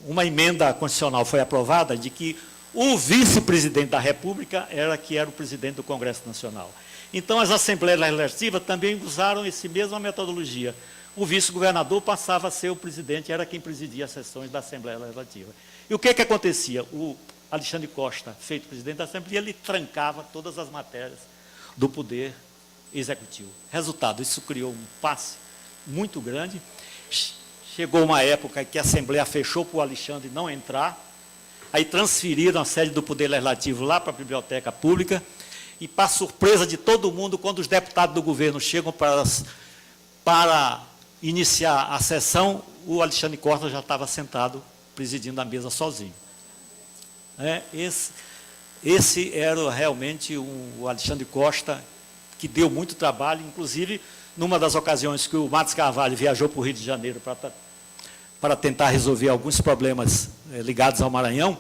uma emenda constitucional foi aprovada de que o vice-presidente da República era o presidente do Congresso Nacional. Então, as Assembleias Legislativas também usaram essa mesma metodologia. O vice-governador passava a ser o presidente, era quem presidia as sessões da Assembleia Legislativa. E o que acontecia? O Alexandre Costa, feito presidente da Assembleia, ele trancava todas as matérias do Poder Executivo. Resultado, isso criou um impasse muito grande. Chegou uma época que a Assembleia fechou para o Alexandre não entrar, aí transferiram a sede do Poder Legislativo lá para a Biblioteca Pública, e, para surpresa de todo mundo, quando os deputados do governo chegam para iniciar a sessão, o Alexandre Costa já estava sentado, presidindo a mesa sozinho. Esse era realmente o Alexandre Costa, que deu muito trabalho, inclusive, numa das ocasiões que o Matos Carvalho viajou para o Rio de Janeiro para tentar resolver alguns problemas ligados ao Maranhão,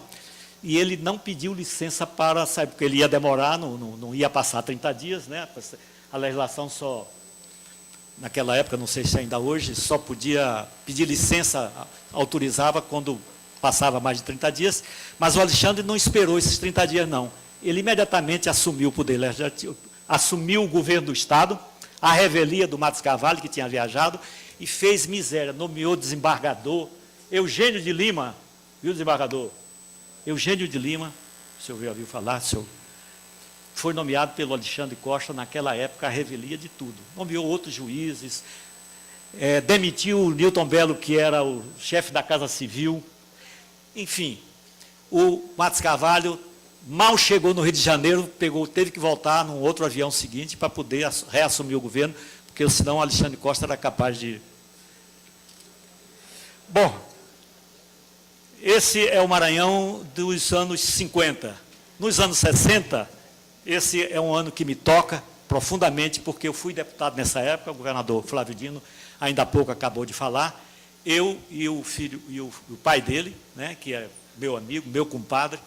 e ele não pediu licença para sair, porque ele ia demorar, não ia passar 30 dias, né? A legislação só, naquela época, não sei se ainda hoje, só podia pedir licença, autorizava quando passava mais de 30 dias, mas o Alexandre não esperou esses 30 dias, não. Ele imediatamente assumiu o Poder Legislativo, assumiu o governo do Estado, a revelia do Matos Carvalho, que tinha viajado, e fez miséria, nomeou desembargador, Eugênio de Lima, viu, desembargador? Eugênio de Lima, o senhor já ouviu falar, senhor? Foi nomeado pelo Alexandre Costa, naquela época, a revelia de tudo. Nomeou outros juízes, demitiu o Newton Belo, que era o chefe da Casa Civil. Enfim, o Matos Carvalho mal chegou no Rio de Janeiro, teve que voltar num outro avião seguinte para poder reassumir o governo, porque senão o Alexandre Costa era capaz de... Bom, esse é o Maranhão dos anos 50. Nos anos 60, esse é um ano que me toca profundamente, porque eu fui deputado nessa época, o governador Flávio Dino, ainda há pouco acabou de falar, eu e o filho e o pai dele, né, que é meu amigo, meu compadre,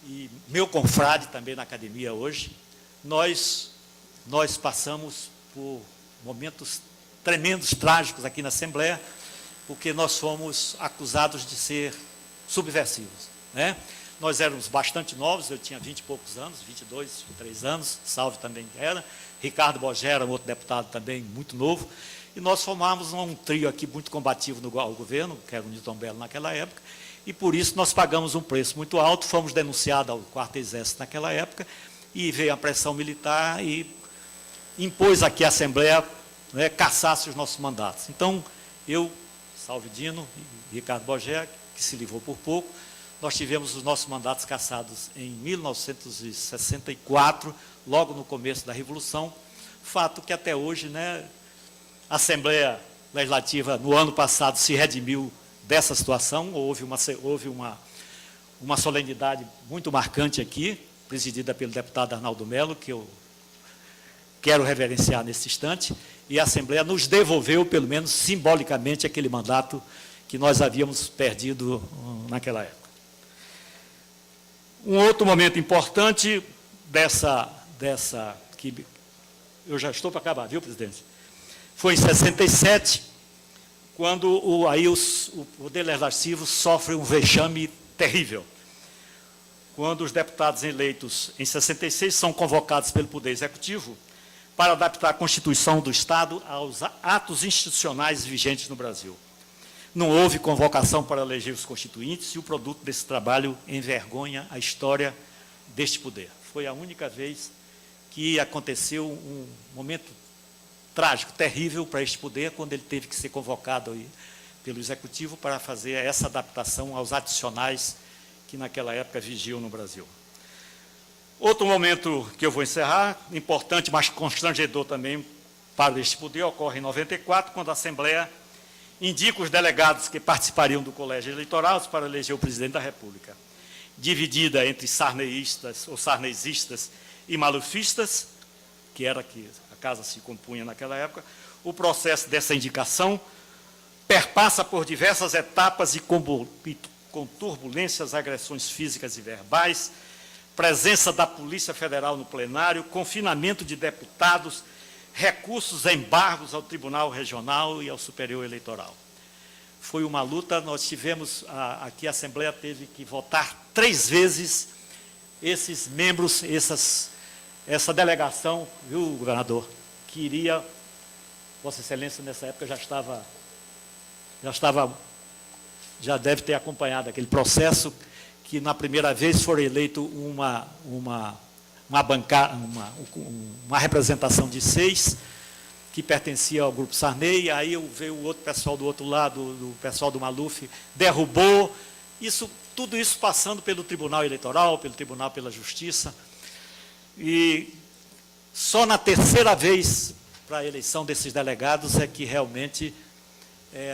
e meu confrade também na academia hoje, nós passamos por momentos tremendos, trágicos aqui na Assembleia, porque nós fomos acusados de ser subversivos, né? Nós éramos bastante novos, eu tinha 20 e poucos anos, 22, 23 anos, Salve também era, Ricardo Bogera, um outro deputado também muito novo, e nós formávamos um trio aqui muito combativo ao governo, que era o Newton Belo naquela época, e por isso nós pagamos um preço muito alto, fomos denunciados ao Quarto Exército naquela época, e veio a pressão militar e impôs aqui a Assembleia, né, caçasse os nossos mandatos. Então, eu, Salve Dino e Ricardo Bogera, que se livrou por pouco, nós tivemos os nossos mandatos cassados em 1964, logo no começo da Revolução, fato que até hoje, né, a Assembleia Legislativa, no ano passado, se redimiu dessa situação, houve uma solenidade muito marcante aqui, presidida pelo deputado Arnaldo Melo, que eu quero reverenciar nesse instante, e a Assembleia nos devolveu, pelo menos simbolicamente, aquele mandato que nós havíamos perdido naquela época. Um outro momento importante que eu já estou para acabar, viu, presidente? Foi em 67, quando o Poder Legislativo sofre um vexame terrível. Quando os deputados eleitos em 66 são convocados pelo Poder Executivo para adaptar a Constituição do Estado aos atos institucionais vigentes no Brasil. Não houve convocação para eleger os constituintes e o produto desse trabalho envergonha a história deste poder. Foi a única vez que aconteceu um momento trágico, terrível para este poder, quando ele teve que ser convocado aí pelo Executivo para fazer essa adaptação aos adicionais que naquela época vigiam no Brasil. Outro momento que eu vou encerrar, importante, mas constrangedor também para este poder, ocorre em 94, quando a Assembleia indica os delegados que participariam do colégio eleitoral para eleger o presidente da República. Dividida entre sarneístas ou sarnezistas e malufistas, que era que a casa se compunha naquela época, o processo dessa indicação perpassa por diversas etapas e com turbulências, agressões físicas e verbais, presença da Polícia Federal no plenário, confinamento de deputados, recursos, embargos ao Tribunal Regional e ao Superior Eleitoral. Foi uma luta, nós tivemos, aqui a Assembleia teve que votar 3 vezes esses membros, essa delegação, viu, governador, que iria, Vossa Excelência nessa época já deve ter acompanhado aquele processo, que na primeira vez foi eleito uma representação de 6, que pertencia ao Grupo Sarney, aí veio o outro pessoal do outro lado, o pessoal do Maluf, derrubou, tudo isso passando pelo Tribunal Eleitoral, pelo Tribunal pela Justiça, e só na terceira vez para a eleição desses delegados é que realmente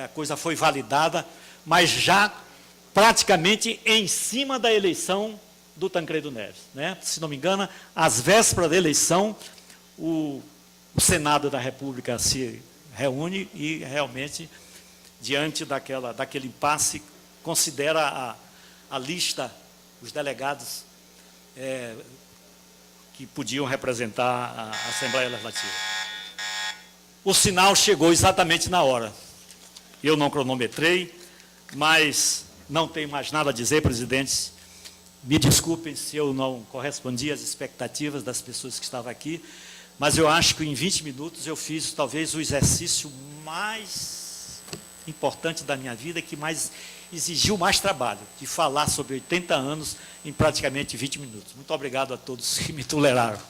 a coisa foi validada, mas já praticamente em cima da eleição do Tancredo Neves, né? Se não me engano, às vésperas da eleição, o Senado da República se reúne e realmente, diante daquele impasse, considera a lista, os delegados que podiam representar a Assembleia Legislativa. O sinal chegou exatamente na hora. Eu não cronometrei, mas não tenho mais nada a dizer, presidente. Me desculpem se eu não correspondi às expectativas das pessoas que estavam aqui, mas eu acho que em 20 minutos eu fiz talvez o exercício mais importante da minha vida, que mais exigiu mais trabalho, de falar sobre 80 anos em praticamente 20 minutos. Muito obrigado a todos que me toleraram. Muito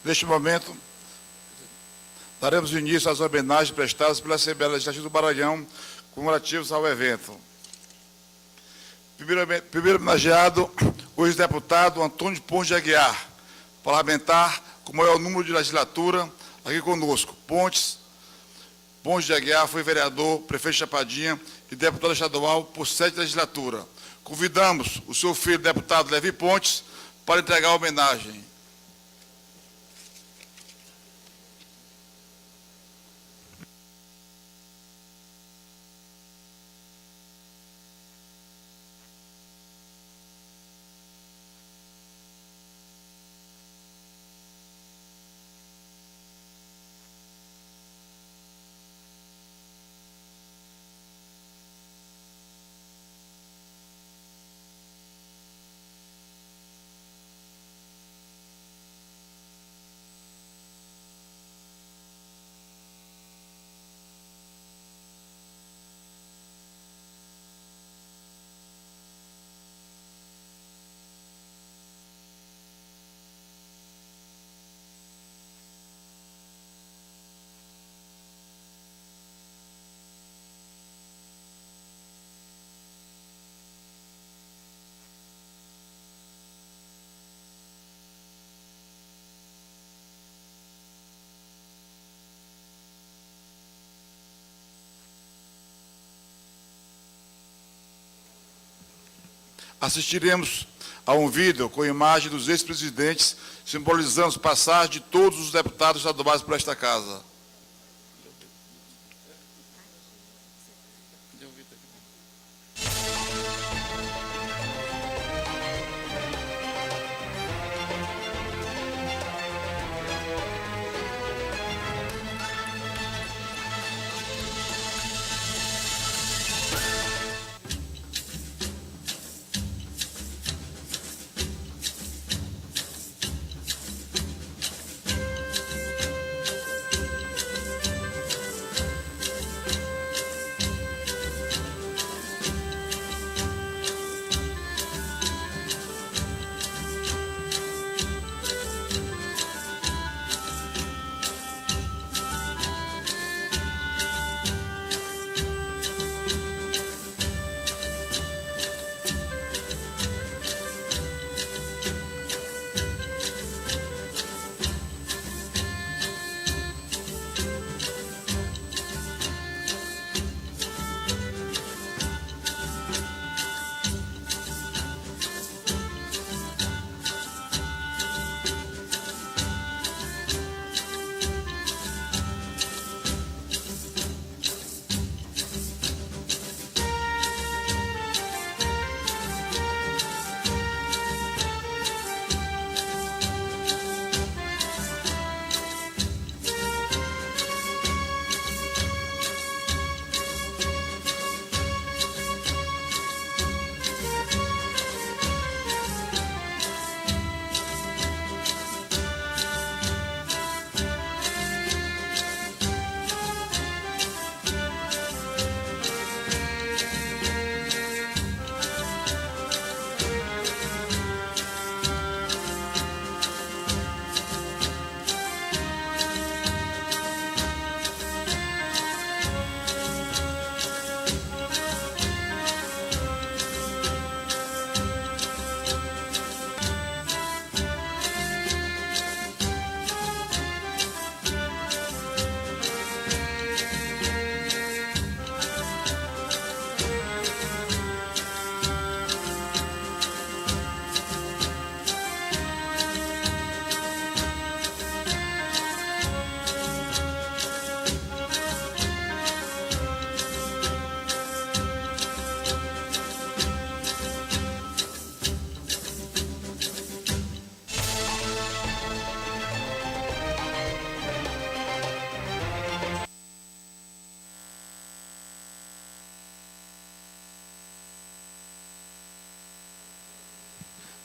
Neste momento, daremos início às homenagens prestadas pela Assembleia Legislativa do Maranhão, comemorativos ao evento. Primeiro homenageado, o ex-deputado Antônio Pontes de Aguiar, parlamentar com o maior número de legislatura aqui conosco. Pontes de Aguiar foi vereador, prefeito de Chapadinha e deputado estadual por 7 legislaturas. Convidamos o seu filho, deputado Levi Pontes, para entregar a homenagem. Assistiremos a um vídeo com imagem dos ex-presidentes, simbolizando as passagens de todos os deputados estaduais por esta casa.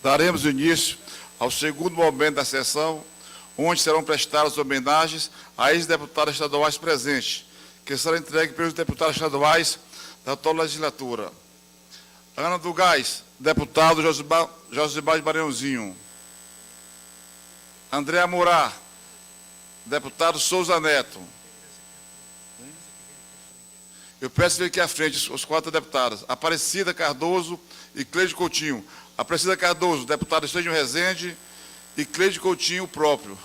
Daremos início ao segundo momento da sessão, onde serão prestadas homenagens a ex-deputados estaduais presentes, que serão entregues pelos deputados estaduais da atual legislatura. Ana do Gás, deputado Josimar de Maranhãozinho. Andréa Murá, Deputado Souza Neto. Eu peço vir aqui à frente os 4 deputados. Aparecida Cardoso e Cleide Coutinho. Aparecida Cardoso, deputado Estênio Rezende, e Cleide Coutinho, o próprio.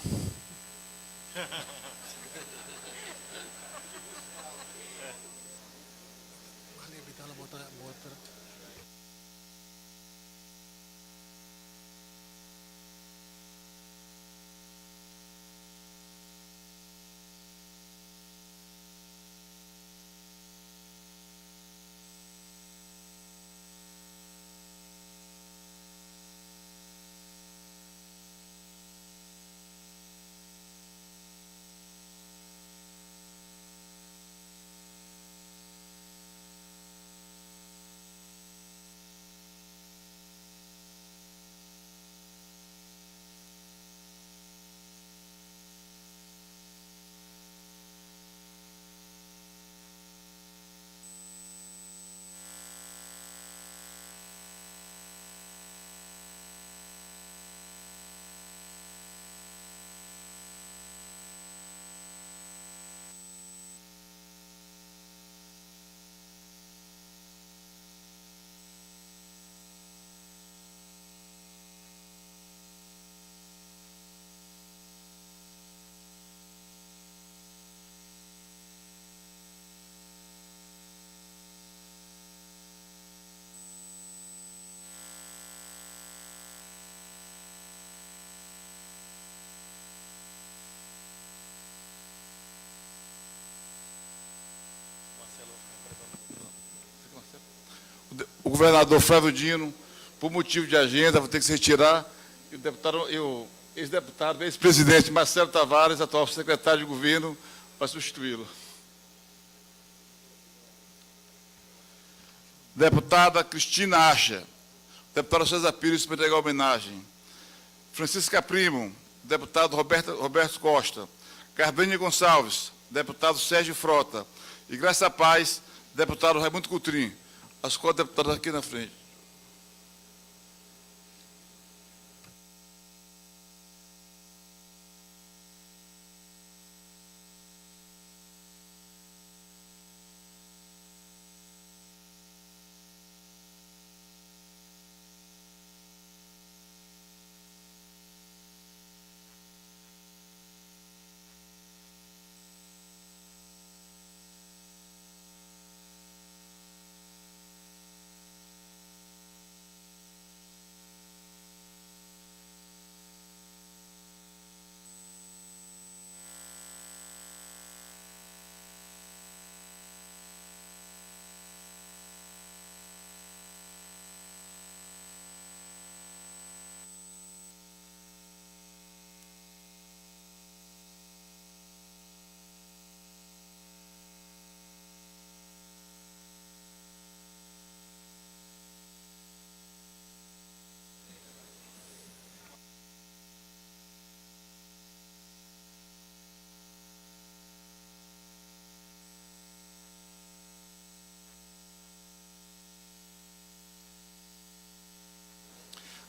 O governador Flávio Dino, por motivo de agenda, vai ter que se retirar. E o ex-deputado, ex-presidente Marcelo Tavares, atual secretário de governo, para substituí-lo. Deputada Cristina Acha. Deputado César Pires, para entregar homenagem. Francisca Primo, deputado Roberto Costa. Cardenha Gonçalves, deputado Sérgio Frota. E Graça Paz, deputado Raimundo Coutrin. As 4 deputadas aqui na frente.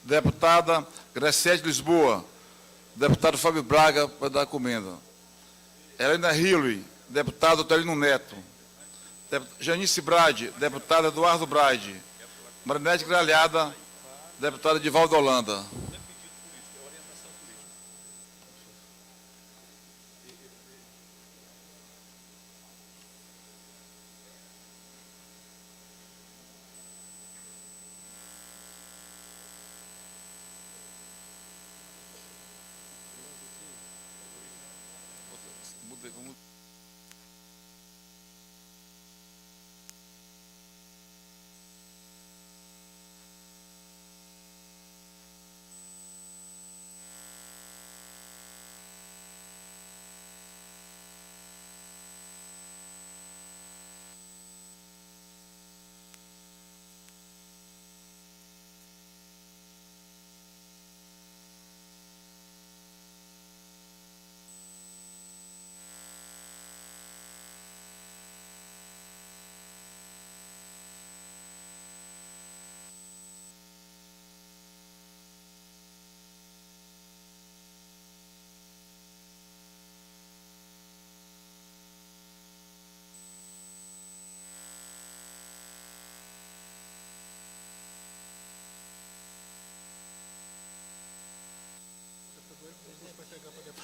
Deputada Graciete Lisboa. Deputado Fábio Braga, para dar a comenda. Helena Hilley, deputado Otelino Neto. Janice Brade, deputado Eduardo Brade. Marinete Gralhada, deputado Edivaldo Holanda.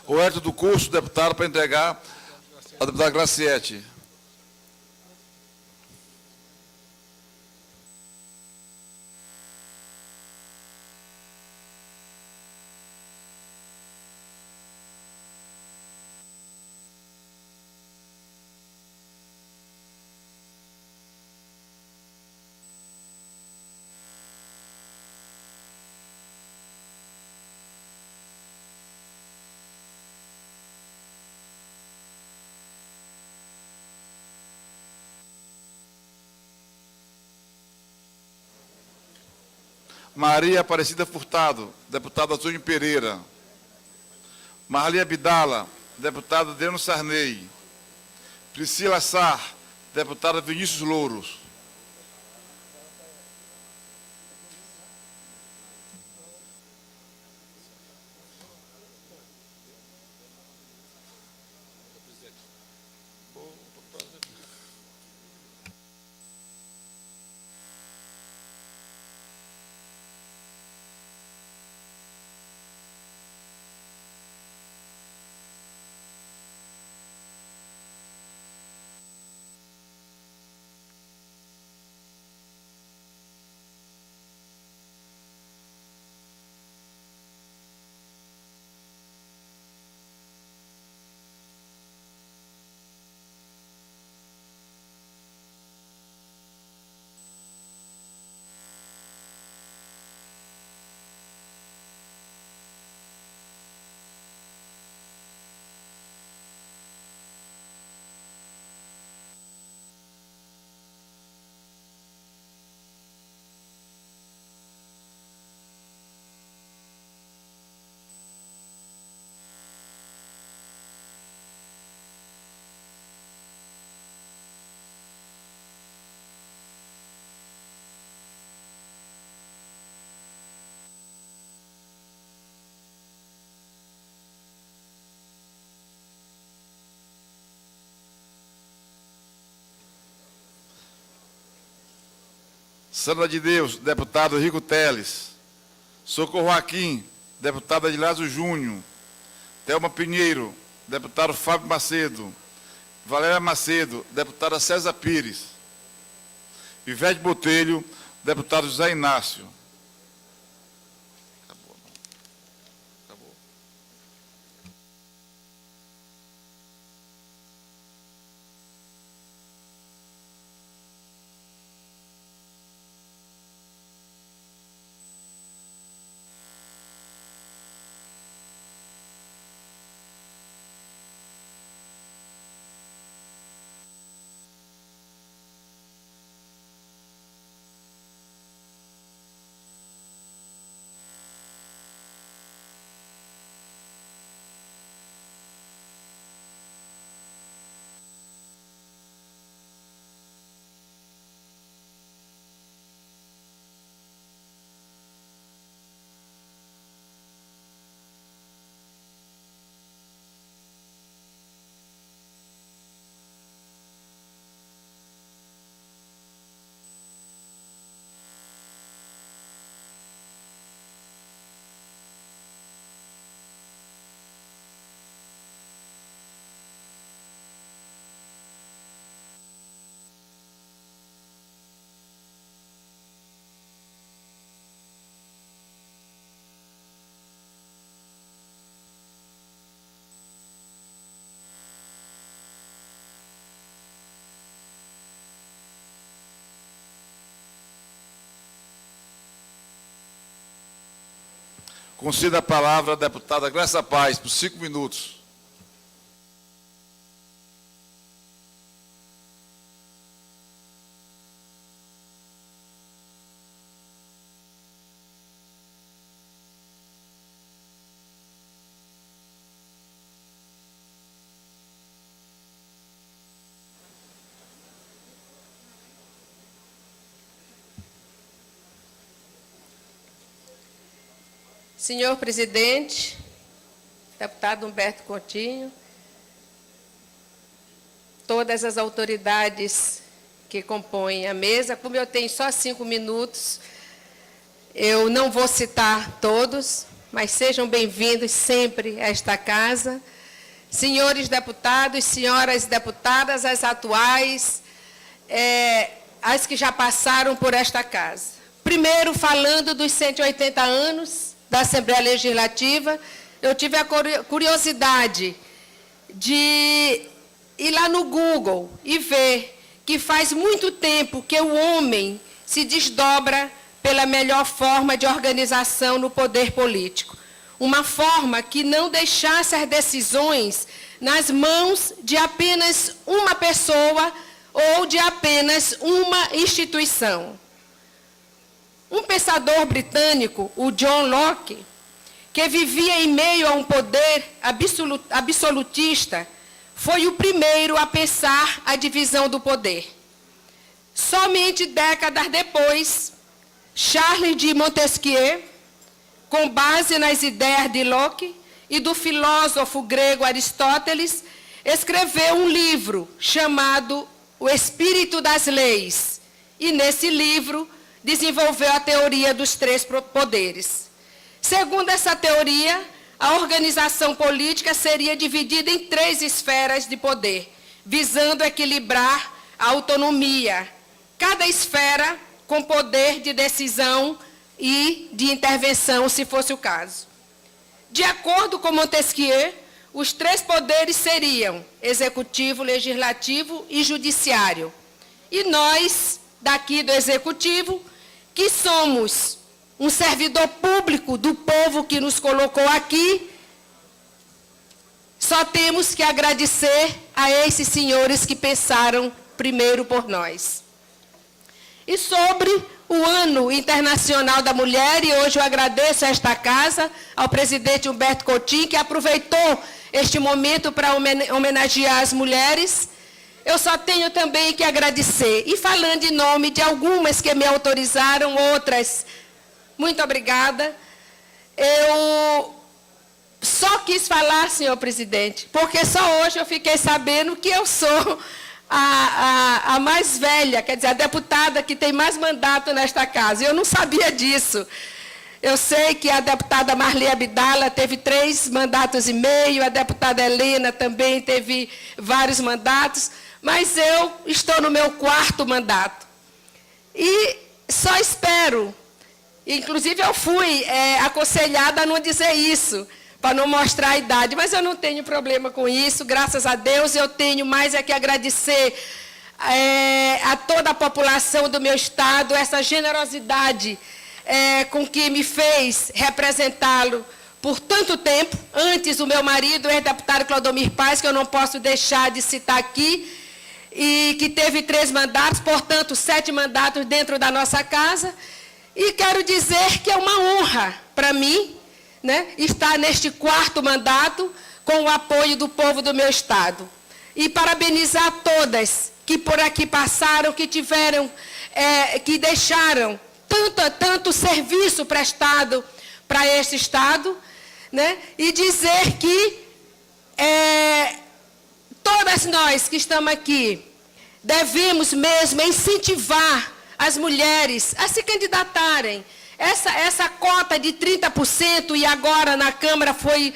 O Hélio do Curso, deputado, para entregar ao deputado Graciete. Maria Aparecida Furtado, deputado Antônio Pereira. Marli Abdala, deputado Adriano Sarney. Priscila Sar, deputada Vinícius Louros. Sandra de Deus, deputado Rico Teles. Socorro Joaquim, deputado Adilásio Júnior. Thelma Pinheiro, deputado Fábio Macedo. Valéria Macedo, deputada César Pires. Ivete Botelho, deputado José Inácio. Acabou. Acabou. Conceda a palavra à deputada Graça Paz, por 5 minutos. Senhor presidente, deputado Humberto Coutinho, todas as autoridades que compõem a mesa, como eu tenho só 5 minutos, eu não vou citar todos, mas sejam bem-vindos sempre a esta casa. Senhores deputados, senhoras deputadas, as atuais, as que já passaram por esta casa. Primeiro, falando dos 180 anos da Assembleia Legislativa, eu tive a curiosidade de ir lá no Google e ver que faz muito tempo que o homem se desdobra pela melhor forma de organização no poder político. Uma forma que não deixasse as decisões nas mãos de apenas uma pessoa ou de apenas uma instituição. Um pensador britânico, o John Locke, que vivia em meio a um poder absolutista, foi o primeiro a pensar a divisão do poder. Somente décadas depois, Charles de Montesquieu, com base nas ideias de Locke e do filósofo grego Aristóteles, escreveu um livro chamado O Espírito das Leis. E nesse livro desenvolveu a teoria dos três poderes. Segundo essa teoria, a organização política seria dividida em 3 esferas de poder, visando equilibrar a autonomia, cada esfera com poder de decisão e de intervenção, se fosse o caso. De acordo com Montesquieu, os 3 poderes seriam executivo, legislativo e judiciário. E nós, daqui do executivo, que somos um servidor público do povo que nos colocou aqui, só temos que agradecer a esses senhores que pensaram primeiro por nós. E sobre o Ano Internacional da Mulher, e hoje eu agradeço a esta casa, ao presidente Humberto Coutinho, que aproveitou este momento para homenagear as mulheres, eu só tenho também que agradecer. E falando em nome de algumas que me autorizaram, outras, muito obrigada. Eu só quis falar, senhor presidente, porque só hoje eu fiquei sabendo que eu sou a mais velha, quer dizer, a deputada que tem mais mandato nesta casa. Eu não sabia disso. Eu sei que a deputada Marli Abdala teve 3 mandatos e meio, a deputada Helena também teve vários mandatos, mas eu estou no meu 4º mandato. E só espero, inclusive eu fui aconselhada a não dizer isso, para não mostrar a idade, mas eu não tenho problema com isso, graças a Deus. Eu tenho mais é que agradecer a toda a população do meu estado, essa generosidade com que me fez representá-lo por tanto tempo. Antes, o meu marido, o ex-deputado Claudomir Paz, que eu não posso deixar de citar aqui, e que teve 3 mandatos, portanto, 7 mandatos dentro da nossa casa. E quero dizer que é uma honra para mim, né, estar neste 4º mandato com o apoio do povo do meu estado. E parabenizar todas que por aqui passaram, que tiveram, que deixaram tanto serviço prestado para este estado, né, e dizer que todas nós que estamos aqui devemos mesmo incentivar as mulheres a se candidatarem. Essa cota de 30%, e agora na Câmara foi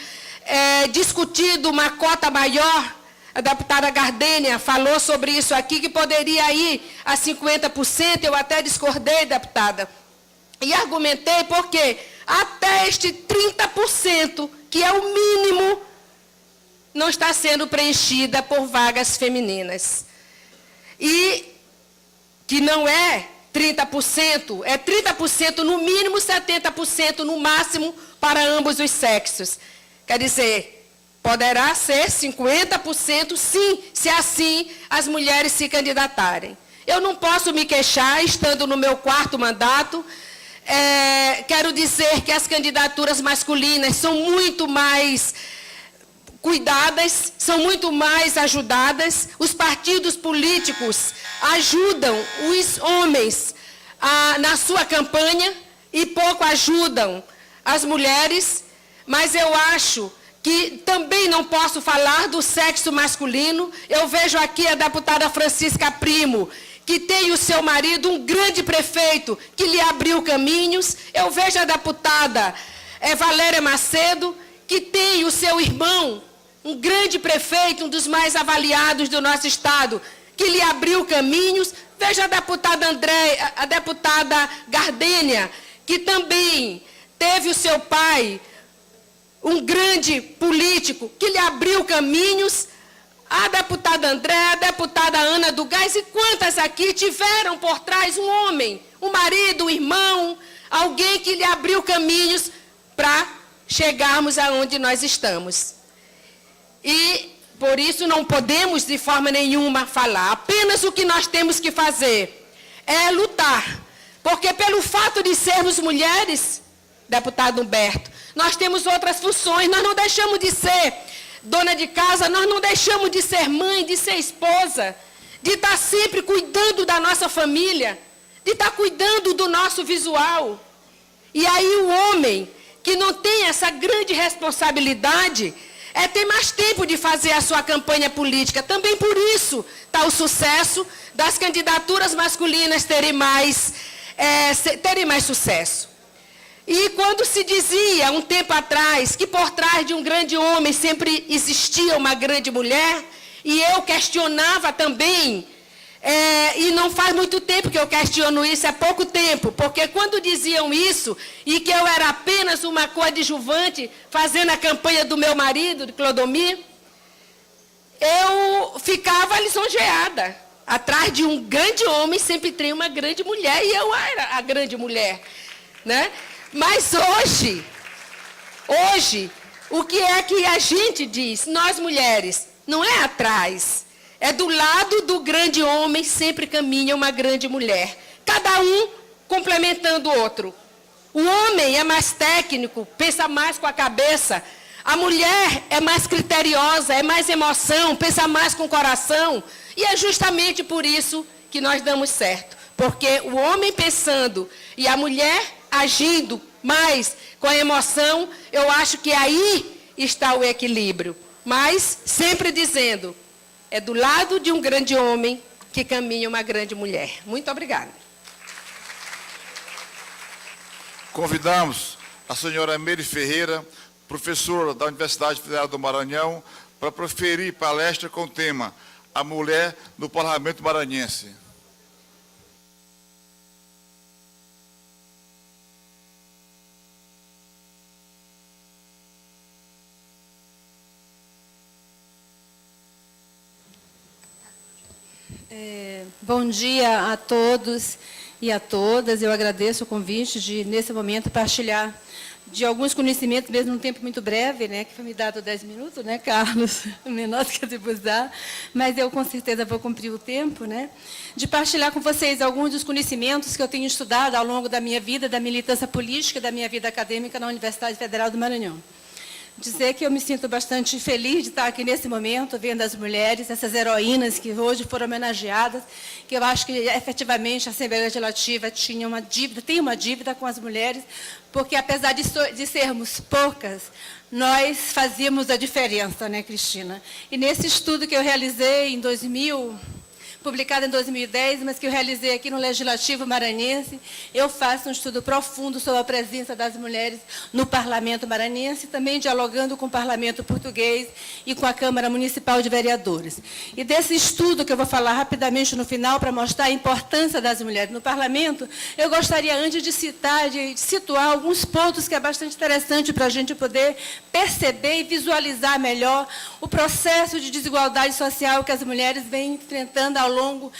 discutido uma cota maior, a deputada Gardênia falou sobre isso aqui, que poderia ir a 50%, eu até discordei, deputada, e argumentei porque até este 30%, que é o mínimo, não está sendo preenchida por vagas femininas. E que não é 30%, é 30% no mínimo, 70% no máximo para ambos os sexos. Quer dizer, poderá ser 50%, sim, se assim as mulheres se candidatarem. Eu não posso me queixar, estando no meu 4º mandato. Quero dizer que as candidaturas masculinas são muito mais cuidadas, são muito mais ajudadas. Os partidos políticos ajudam os homens na sua campanha e pouco ajudam as mulheres, mas eu acho que também não posso falar do sexo masculino. Eu vejo aqui a deputada Francisca Primo, que tem o seu marido, um grande prefeito, que lhe abriu caminhos. Eu vejo a deputada é Valéria Macedo, que tem o seu irmão, um grande prefeito, um dos mais avaliados do nosso estado, que lhe abriu caminhos. Veja a deputada Gardênia, que também teve o seu pai, um grande político, que lhe abriu caminhos. A deputada André, a deputada Ana do Gás, e quantas aqui tiveram por trás um homem, um marido, um irmão, alguém que lhe abriu caminhos para chegarmos aonde nós estamos. E por isso não podemos de forma nenhuma falar. Apenas o que nós temos que fazer é lutar. Porque pelo fato de sermos mulheres, deputado Humberto, nós temos outras funções. Nós não deixamos de ser dona de casa, nós não deixamos de ser mãe, de ser esposa, de estar sempre cuidando da nossa família, de estar cuidando do nosso visual. E aí o homem que não tem essa grande responsabilidade tem mais tempo de fazer a sua campanha política. Também por isso está o sucesso das candidaturas masculinas terem mais sucesso. E quando se dizia, um tempo atrás, que por trás de um grande homem sempre existia uma grande mulher, e eu questionava também, e não faz muito tempo que eu questiono isso, é pouco tempo, porque quando diziam isso, e que eu era apenas uma coadjuvante, fazendo a campanha do meu marido, de Clodomir, eu ficava lisonjeada. Atrás de um grande homem sempre tem uma grande mulher, e eu era a grande mulher, né? Mas hoje, o que é que a gente diz? Nós mulheres, não é atrás, é do lado do grande homem, sempre caminha uma grande mulher. Cada um complementando o outro. O homem é mais técnico, pensa mais com a cabeça. A mulher é mais criteriosa, é mais emoção, pensa mais com o coração. E é justamente por isso que nós damos certo. Porque o homem pensando e a mulher agindo mais com a emoção, eu acho que aí está o equilíbrio. Mas sempre dizendo, é do lado de um grande homem que caminha uma grande mulher. Muito obrigada. Convidamos a senhora Meire Ferreira, professora da Universidade Federal do Maranhão, para proferir palestra com o tema A Mulher no Parlamento Maranhense. Bom dia a todos e a todas. Eu agradeço o convite de, nesse momento, partilhar de alguns conhecimentos, mesmo num tempo muito breve, né, que foi me dado 10 minutos, né, Carlos? Menor do que eu depois dar, mas eu, com certeza, vou cumprir o tempo, né, de partilhar com vocês alguns dos conhecimentos que eu tenho estudado ao longo da minha vida, da militância política, da minha vida acadêmica na Universidade Federal do Maranhão. Dizer que eu me sinto bastante feliz de estar aqui nesse momento, vendo as mulheres, essas heroínas que hoje foram homenageadas, que eu acho que efetivamente a Assembleia Legislativa tinha uma dívida, tem uma dívida com as mulheres, porque apesar de sermos poucas, nós fazíamos a diferença, né, Cristina? E nesse estudo que eu realizei em 2000, publicado em 2010, mas que eu realizei aqui no Legislativo Maranhense, eu faço um estudo profundo sobre a presença das mulheres no Parlamento Maranhense, também dialogando com o Parlamento Português e com a Câmara Municipal de Vereadores. E desse estudo, que eu vou falar rapidamente no final, para mostrar a importância das mulheres no Parlamento, eu gostaria, antes de citar, de situar alguns pontos que é bastante interessante para a gente poder perceber e visualizar melhor o processo de desigualdade social que as mulheres vêm enfrentando ao longo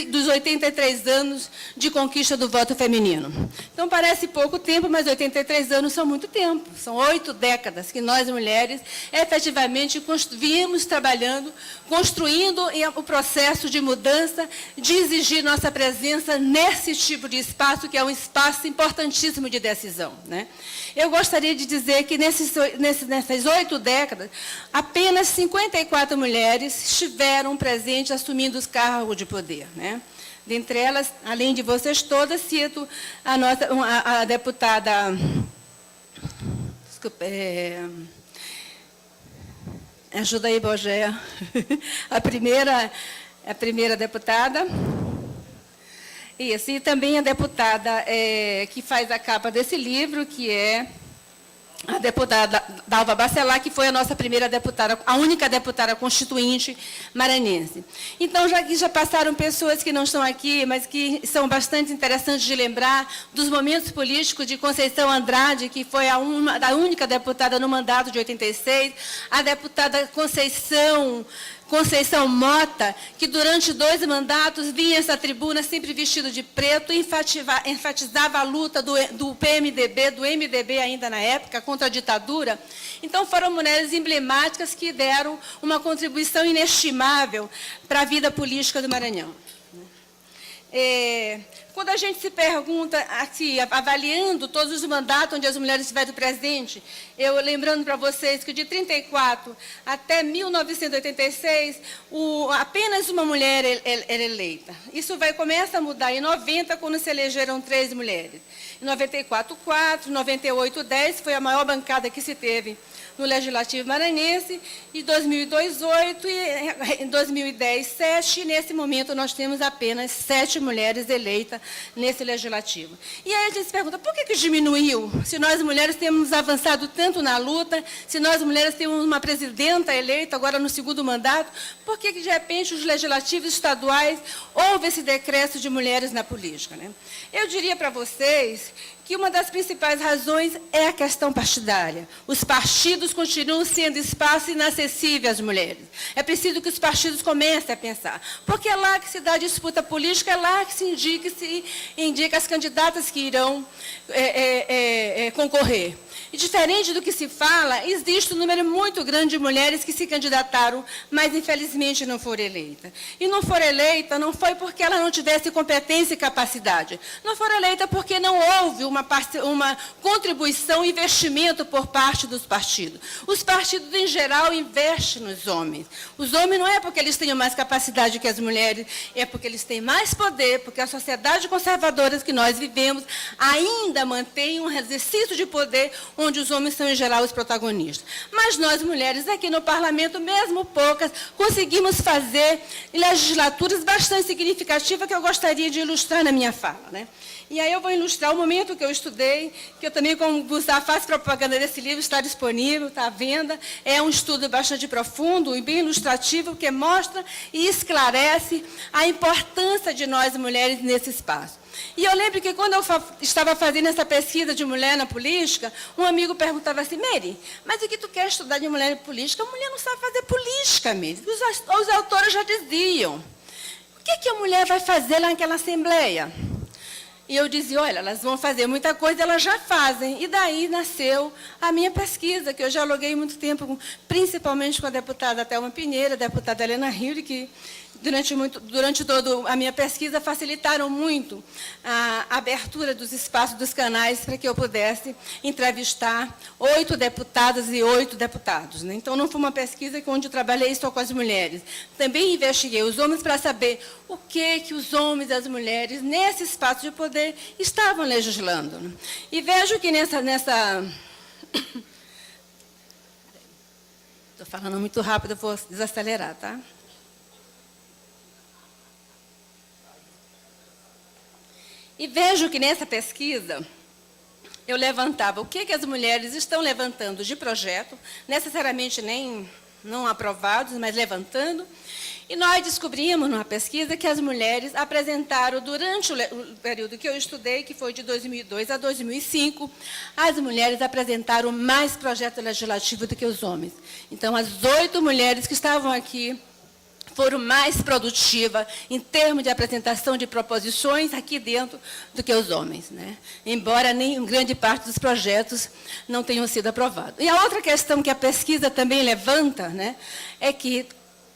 dos 83 anos de conquista do voto feminino. Então, parece pouco tempo, mas 83 anos são muito tempo. São 8 décadas que nós, mulheres, efetivamente viemos trabalhando, construindo o processo de mudança, de exigir nossa presença nesse tipo de espaço, que é um espaço importantíssimo de decisão, né? Eu gostaria de dizer que nessas 8 décadas, apenas 54 mulheres estiveram presentes assumindo os cargos de poder, né? Dentre elas, além de vocês todas, cito a deputada... Desculpa, ajuda aí, Bogé. A primeira deputada. Isso, e também a deputada que faz a capa desse livro, que é a deputada Dalva Bacelar, que foi a nossa primeira deputada, a única deputada constituinte maranhense. Então, já passaram pessoas que não estão aqui, mas que são bastante interessantes de lembrar dos momentos políticos de Conceição Andrade, que foi a única deputada no mandato de 86, a deputada Conceição Mota, que durante 2 mandatos vinha a essa tribuna sempre vestido de preto e enfatizava a luta do PMDB, do MDB ainda na época, contra a ditadura. Então, foram mulheres emblemáticas que deram uma contribuição inestimável para a vida política do Maranhão. Quando a gente se pergunta, assim, avaliando todos os mandatos onde as mulheres estiveram presentes, eu lembrando para vocês que de 34 até 1986, apenas uma mulher era eleita. Isso começa a mudar em 90, quando se elegeram 3 mulheres. Em 94, 4, 98, 10, foi a maior bancada que se teve no Legislativo Maranhense, em 2002, 8, e em 2010, 7, e nesse momento nós temos apenas 7 mulheres eleitas nesse Legislativo. E aí a gente se pergunta, por que diminuiu? Se nós mulheres temos avançado tanto na luta, se nós mulheres temos uma presidenta eleita agora no 2º mandato, por que de repente os legislativos estaduais houve esse decréscimo de mulheres na política, né? Eu diria para vocês que uma das principais razões é a questão partidária. Os partidos continuam sendo espaço inacessível às mulheres. É preciso que os partidos comecem a pensar, porque é lá que se dá a disputa política, é lá que se indica as candidatas que irão concorrer. E diferente do que se fala, existe um número muito grande de mulheres que se candidataram, mas infelizmente não foram eleitas. E não foram eleitas não foi porque ela não tivesse competência e capacidade. Não foram eleitas porque não houve uma contribuição, investimento por parte dos partidos. Os partidos, em geral, investem nos homens. Os homens não é porque eles tenham mais capacidade que as mulheres, é porque eles têm mais poder, porque a sociedade conservadora que nós vivemos ainda mantém um exercício de poder onde os homens são, em geral, os protagonistas. Mas nós, mulheres, aqui no parlamento, mesmo poucas, conseguimos fazer legislaturas bastante significativas que eu gostaria de ilustrar na minha fala, né? E aí eu vou ilustrar o momento que eu estudei, que eu também, como Gustavo, faço propaganda desse livro, está disponível, está à venda. É um estudo bastante profundo e bem ilustrativo, que mostra e esclarece a importância de nós, mulheres, nesse espaço. E eu lembro que quando eu estava fazendo essa pesquisa de mulher na política, um amigo perguntava assim, Mary, mas o que tu quer estudar de mulher em política? A mulher não sabe fazer política mesmo. Os autores já diziam. O que a mulher vai fazer lá naquela assembleia? E eu dizia, olha, elas vão fazer muita coisa, elas já fazem. E daí nasceu a minha pesquisa, que eu já dialoguei muito tempo, principalmente com a deputada Thelma Pinheiro, a deputada Helena Rio, que durante toda a minha pesquisa facilitaram muito a abertura dos espaços, dos canais, para que eu pudesse entrevistar 8 deputadas e 8 deputados, né? Então, não foi uma pesquisa onde eu trabalhei só com as mulheres. Também investiguei os homens para saber o que os homens e as mulheres, nesse espaço de poder, estavam legislando, né? E vejo que nessa... Estou falando muito rápido, eu vou desacelerar, tá? E vejo que nessa pesquisa eu levantava o que as mulheres estão levantando de projeto, necessariamente não aprovados, mas levantando. E nós descobrimos numa pesquisa que as mulheres apresentaram, durante o período que eu estudei, que foi de 2002 a 2005, as mulheres apresentaram mais projetos legislativos do que os homens. Então, as 8 mulheres que estavam aqui foram mais produtivas em termos de apresentação de proposições aqui dentro do que os homens, né? Embora nem grande parte dos projetos não tenham sido aprovados. E a outra questão que a pesquisa também levanta, né, é que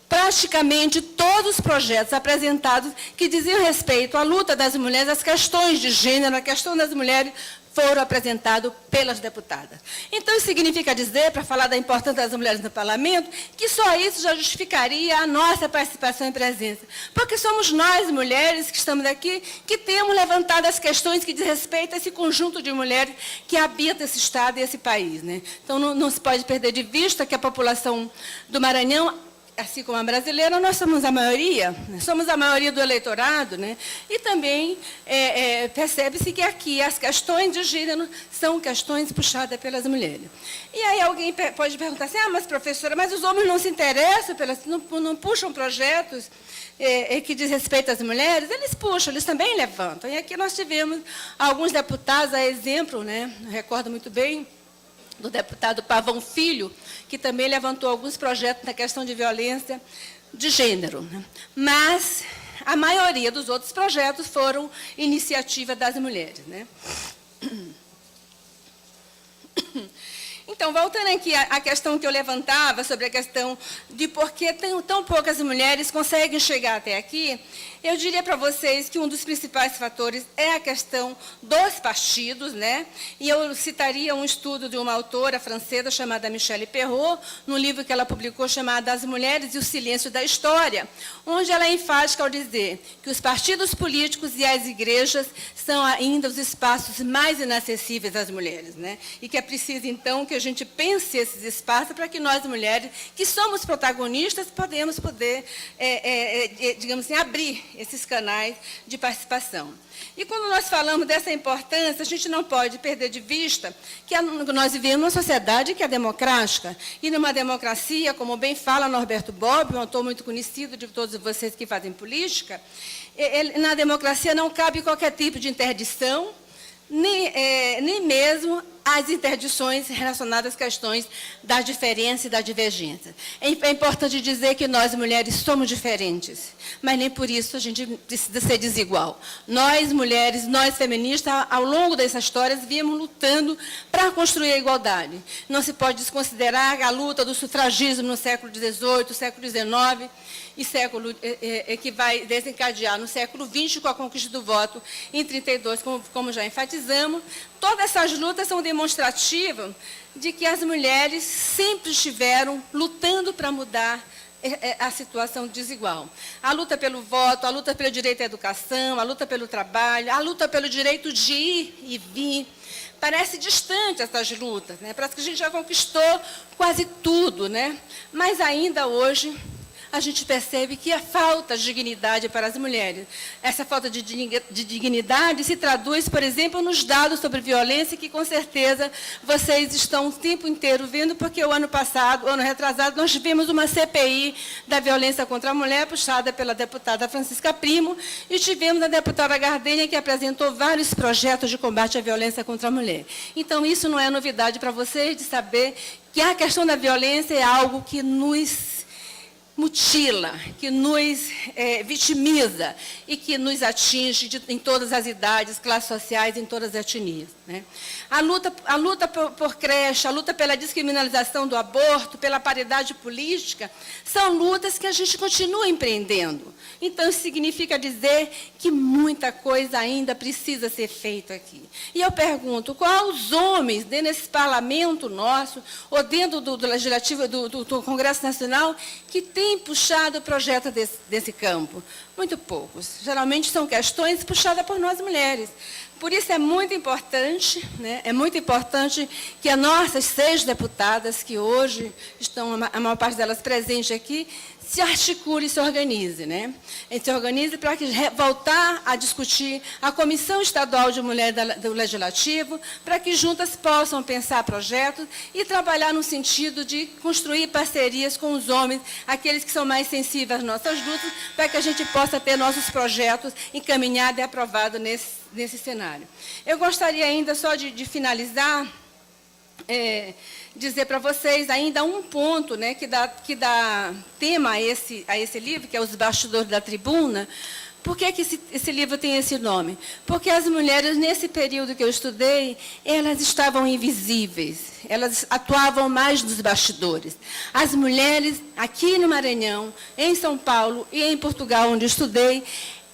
praticamente todos os projetos apresentados que diziam respeito à luta das mulheres, às questões de gênero, à questão das mulheres, foram apresentados pelas deputadas. Então, isso significa dizer, para falar da importância das mulheres no parlamento, que só isso já justificaria a nossa participação e presença. Porque somos nós, mulheres, que estamos aqui, que temos levantado as questões que diz respeito a esse conjunto de mulheres que habita esse Estado e esse país, né? Então, não se pode perder de vista que a população do Maranhão assim como a brasileira, nós somos a maioria, né? Somos a maioria do eleitorado, né? E também percebe-se que aqui as questões de gênero são questões puxadas pelas mulheres. E aí alguém pode perguntar assim, mas professora, mas os homens não se interessam, não puxam projetos que diz respeito às mulheres? Eles puxam, eles também levantam. E aqui nós tivemos alguns deputados, a exemplo, né? Recordo muito bem, do deputado Pavão Filho, que também levantou alguns projetos na questão de violência de gênero. Né? Mas a maioria dos outros projetos foram iniciativa das mulheres. Né? Então, voltando aqui à questão que eu levantava, sobre a questão de por que tão poucas mulheres conseguem chegar até aqui, eu diria para vocês que um dos principais fatores é a questão dos partidos, né? E eu citaria um estudo de uma autora francesa chamada Michelle Perrault, num livro que ela publicou chamado As Mulheres e o Silêncio da História, onde ela é enfática ao dizer que os partidos políticos e as igrejas são ainda os espaços mais inacessíveis às mulheres, né? E que é preciso, então, que a gente pense esses espaços para que nós, mulheres, que somos protagonistas, podemos digamos assim, abrir esses canais de participação. E quando nós falamos dessa importância, a gente não pode perder de vista que nós vivemos numa sociedade que é democrática. E numa democracia, como bem fala Norberto Bobbio, um autor muito conhecido de todos vocês que fazem política, na democracia não cabe qualquer tipo de interdição, nem mesmo as interdições relacionadas às questões da diferença e da divergência. É importante dizer que nós, mulheres, somos diferentes, mas nem por isso a gente precisa ser desigual. Nós, mulheres, nós, feministas, ao longo dessas histórias, viemos lutando para construir a igualdade. Não se pode desconsiderar a luta do sufragismo no século XVIII, século XIX, e século que vai desencadear no século XX com a conquista do voto em 32, como já enfatizamos. Todas essas lutas são demonstrativas de que as mulheres sempre estiveram lutando para mudar a situação desigual. A luta pelo voto, a luta pelo direito à educação, a luta pelo trabalho, a luta pelo direito de ir e vir. Parece distante essas lutas, né? Parece que a gente já conquistou quase tudo, né? Mas ainda hoje a gente percebe que há falta de dignidade para as mulheres. Essa falta de dignidade se traduz, por exemplo, nos dados sobre violência, que com certeza vocês estão o tempo inteiro vendo, porque o ano passado, o ano retrasado, nós tivemos uma CPI da violência contra a mulher, puxada pela deputada Francisca Primo, e tivemos a deputada Gardênia, que apresentou vários projetos de combate à violência contra a mulher. Então, isso não é novidade para vocês, de saber que a questão da violência é algo que nos mutila, que nos vitimiza e que nos atinge em todas as idades, classes sociais, em todas as etnias. Né? A luta por creche, a luta pela descriminalização do aborto, pela paridade política, são lutas que a gente continua empreendendo. Então, isso significa dizer que muita coisa ainda precisa ser feita aqui. E eu pergunto, qual os homens dentro desse parlamento nosso, ou dentro do Legislativo, do Congresso Nacional, que tem puxado o projeto desse campo? Muito poucos. Geralmente são questões puxadas por nós mulheres. Por isso é muito importante, né, que as nossas 6 deputadas, que hoje estão, a maior parte delas presentes aqui, se articule e se organize. Né? E se organize para voltar a discutir a Comissão Estadual de Mulher do Legislativo, para que juntas possam pensar projetos e trabalhar no sentido de construir parcerias com os homens, aqueles que são mais sensíveis às nossas lutas, para que a gente possa ter nossos projetos encaminhados e aprovados nesse cenário. Eu gostaria ainda só de finalizar, dizer para vocês ainda um ponto, né, que dá tema a esse livro, que é Os Bastidores da Tribuna. Por que esse livro tem esse nome? Porque as mulheres, nesse período que eu estudei, elas estavam invisíveis, elas atuavam mais nos bastidores. As mulheres, aqui no Maranhão, em São Paulo e em Portugal, onde eu estudei,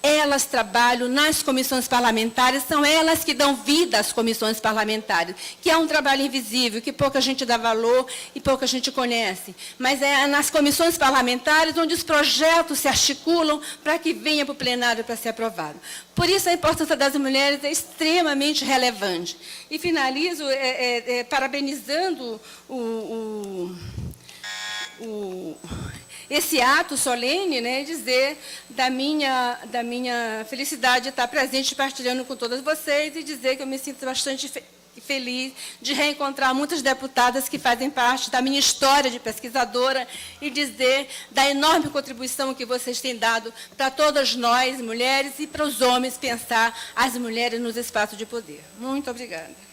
elas trabalham nas comissões parlamentares, são elas que dão vida às comissões parlamentares, que é um trabalho invisível, que pouca gente dá valor e pouca gente conhece. Mas é nas comissões parlamentares onde os projetos se articulam para que venha para o plenário para ser aprovado. Por isso, a importância das mulheres é extremamente relevante. E finalizo parabenizando esse ato solene, né, e dizer da minha felicidade de estar presente, partilhando com todas vocês, e dizer que eu me sinto bastante feliz de reencontrar muitas deputadas que fazem parte da minha história de pesquisadora, e dizer da enorme contribuição que vocês têm dado para todas nós, mulheres, e para os homens pensar as mulheres nos espaços de poder. Muito obrigada.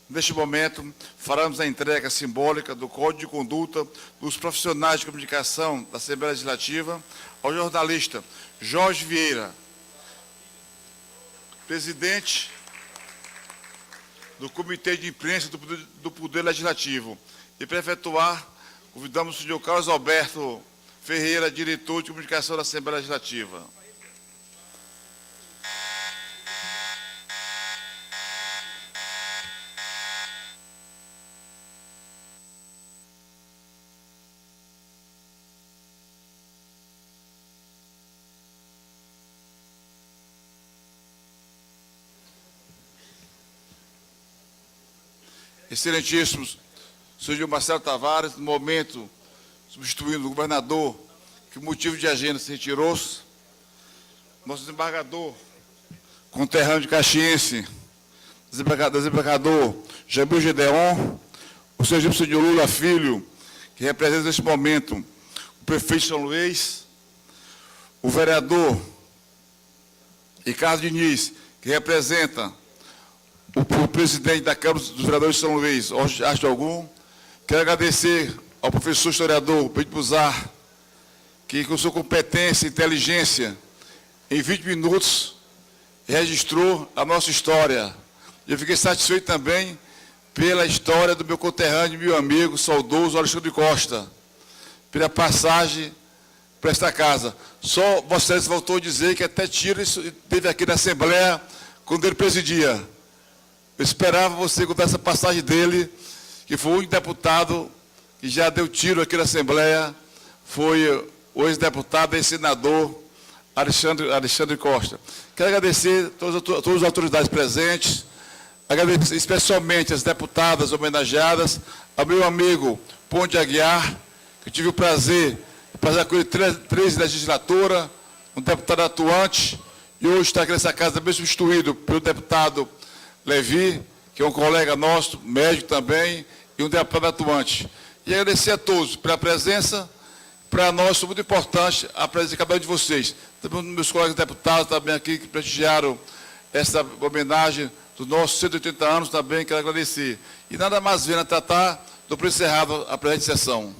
Neste momento, faremos a entrega simbólica do Código de Conduta dos profissionais de comunicação da Assembleia Legislativa ao jornalista Jorge Vieira, presidente do Comitê de Imprensa do Poder Legislativo. E para efetuar, convidamos o senhor Carlos Alberto Ferreira, diretor de comunicação da Assembleia Legislativa. Excelentíssimos, senhor Marcelo Tavares, no momento, substituindo o governador, que o motivo de agenda se retirou-se, nosso desembargador, conterrâneo de Caxiense, desembargador Jamil Gedeon, o senhor Lula Filho, que representa neste momento o prefeito de São Luís, o vereador Ricardo Diniz, que representa o presidente da Câmara dos Vereadores de São Luís, Arte Algum. Quero agradecer ao professor historiador Benito Buzar, que com sua competência e inteligência, em 20 minutos, registrou a nossa história. Eu fiquei satisfeito também pela história do meu conterrâneo, meu amigo, saudoso Alexandre Costa, pela passagem para esta casa. Só Vossa Excelência voltou a dizer que até tiro isso teve aqui na Assembleia, quando ele presidia. Eu esperava você contar essa passagem dele, que foi o único deputado que já deu tiro aqui na Assembleia, foi o ex-deputado e senador Alexandre Costa. Quero agradecer a todas as autoridades presentes, agradecer especialmente as deputadas homenageadas, ao meu amigo Ponte Aguiar, que eu tive o prazer de passar com ele 3 legislaturas, um deputado atuante, e hoje está aqui nessa casa bem substituído pelo deputado Levi, que é um colega nosso, médico também, e um deputado atuante. E agradecer a todos pela presença. Para nós, é muito importante a presença de cada um de vocês. Também meus colegas deputados também aqui, que prestigiaram essa homenagem dos nossos 180 anos, também quero agradecer. E nada mais vendo a tratar do encerrado a presente sessão.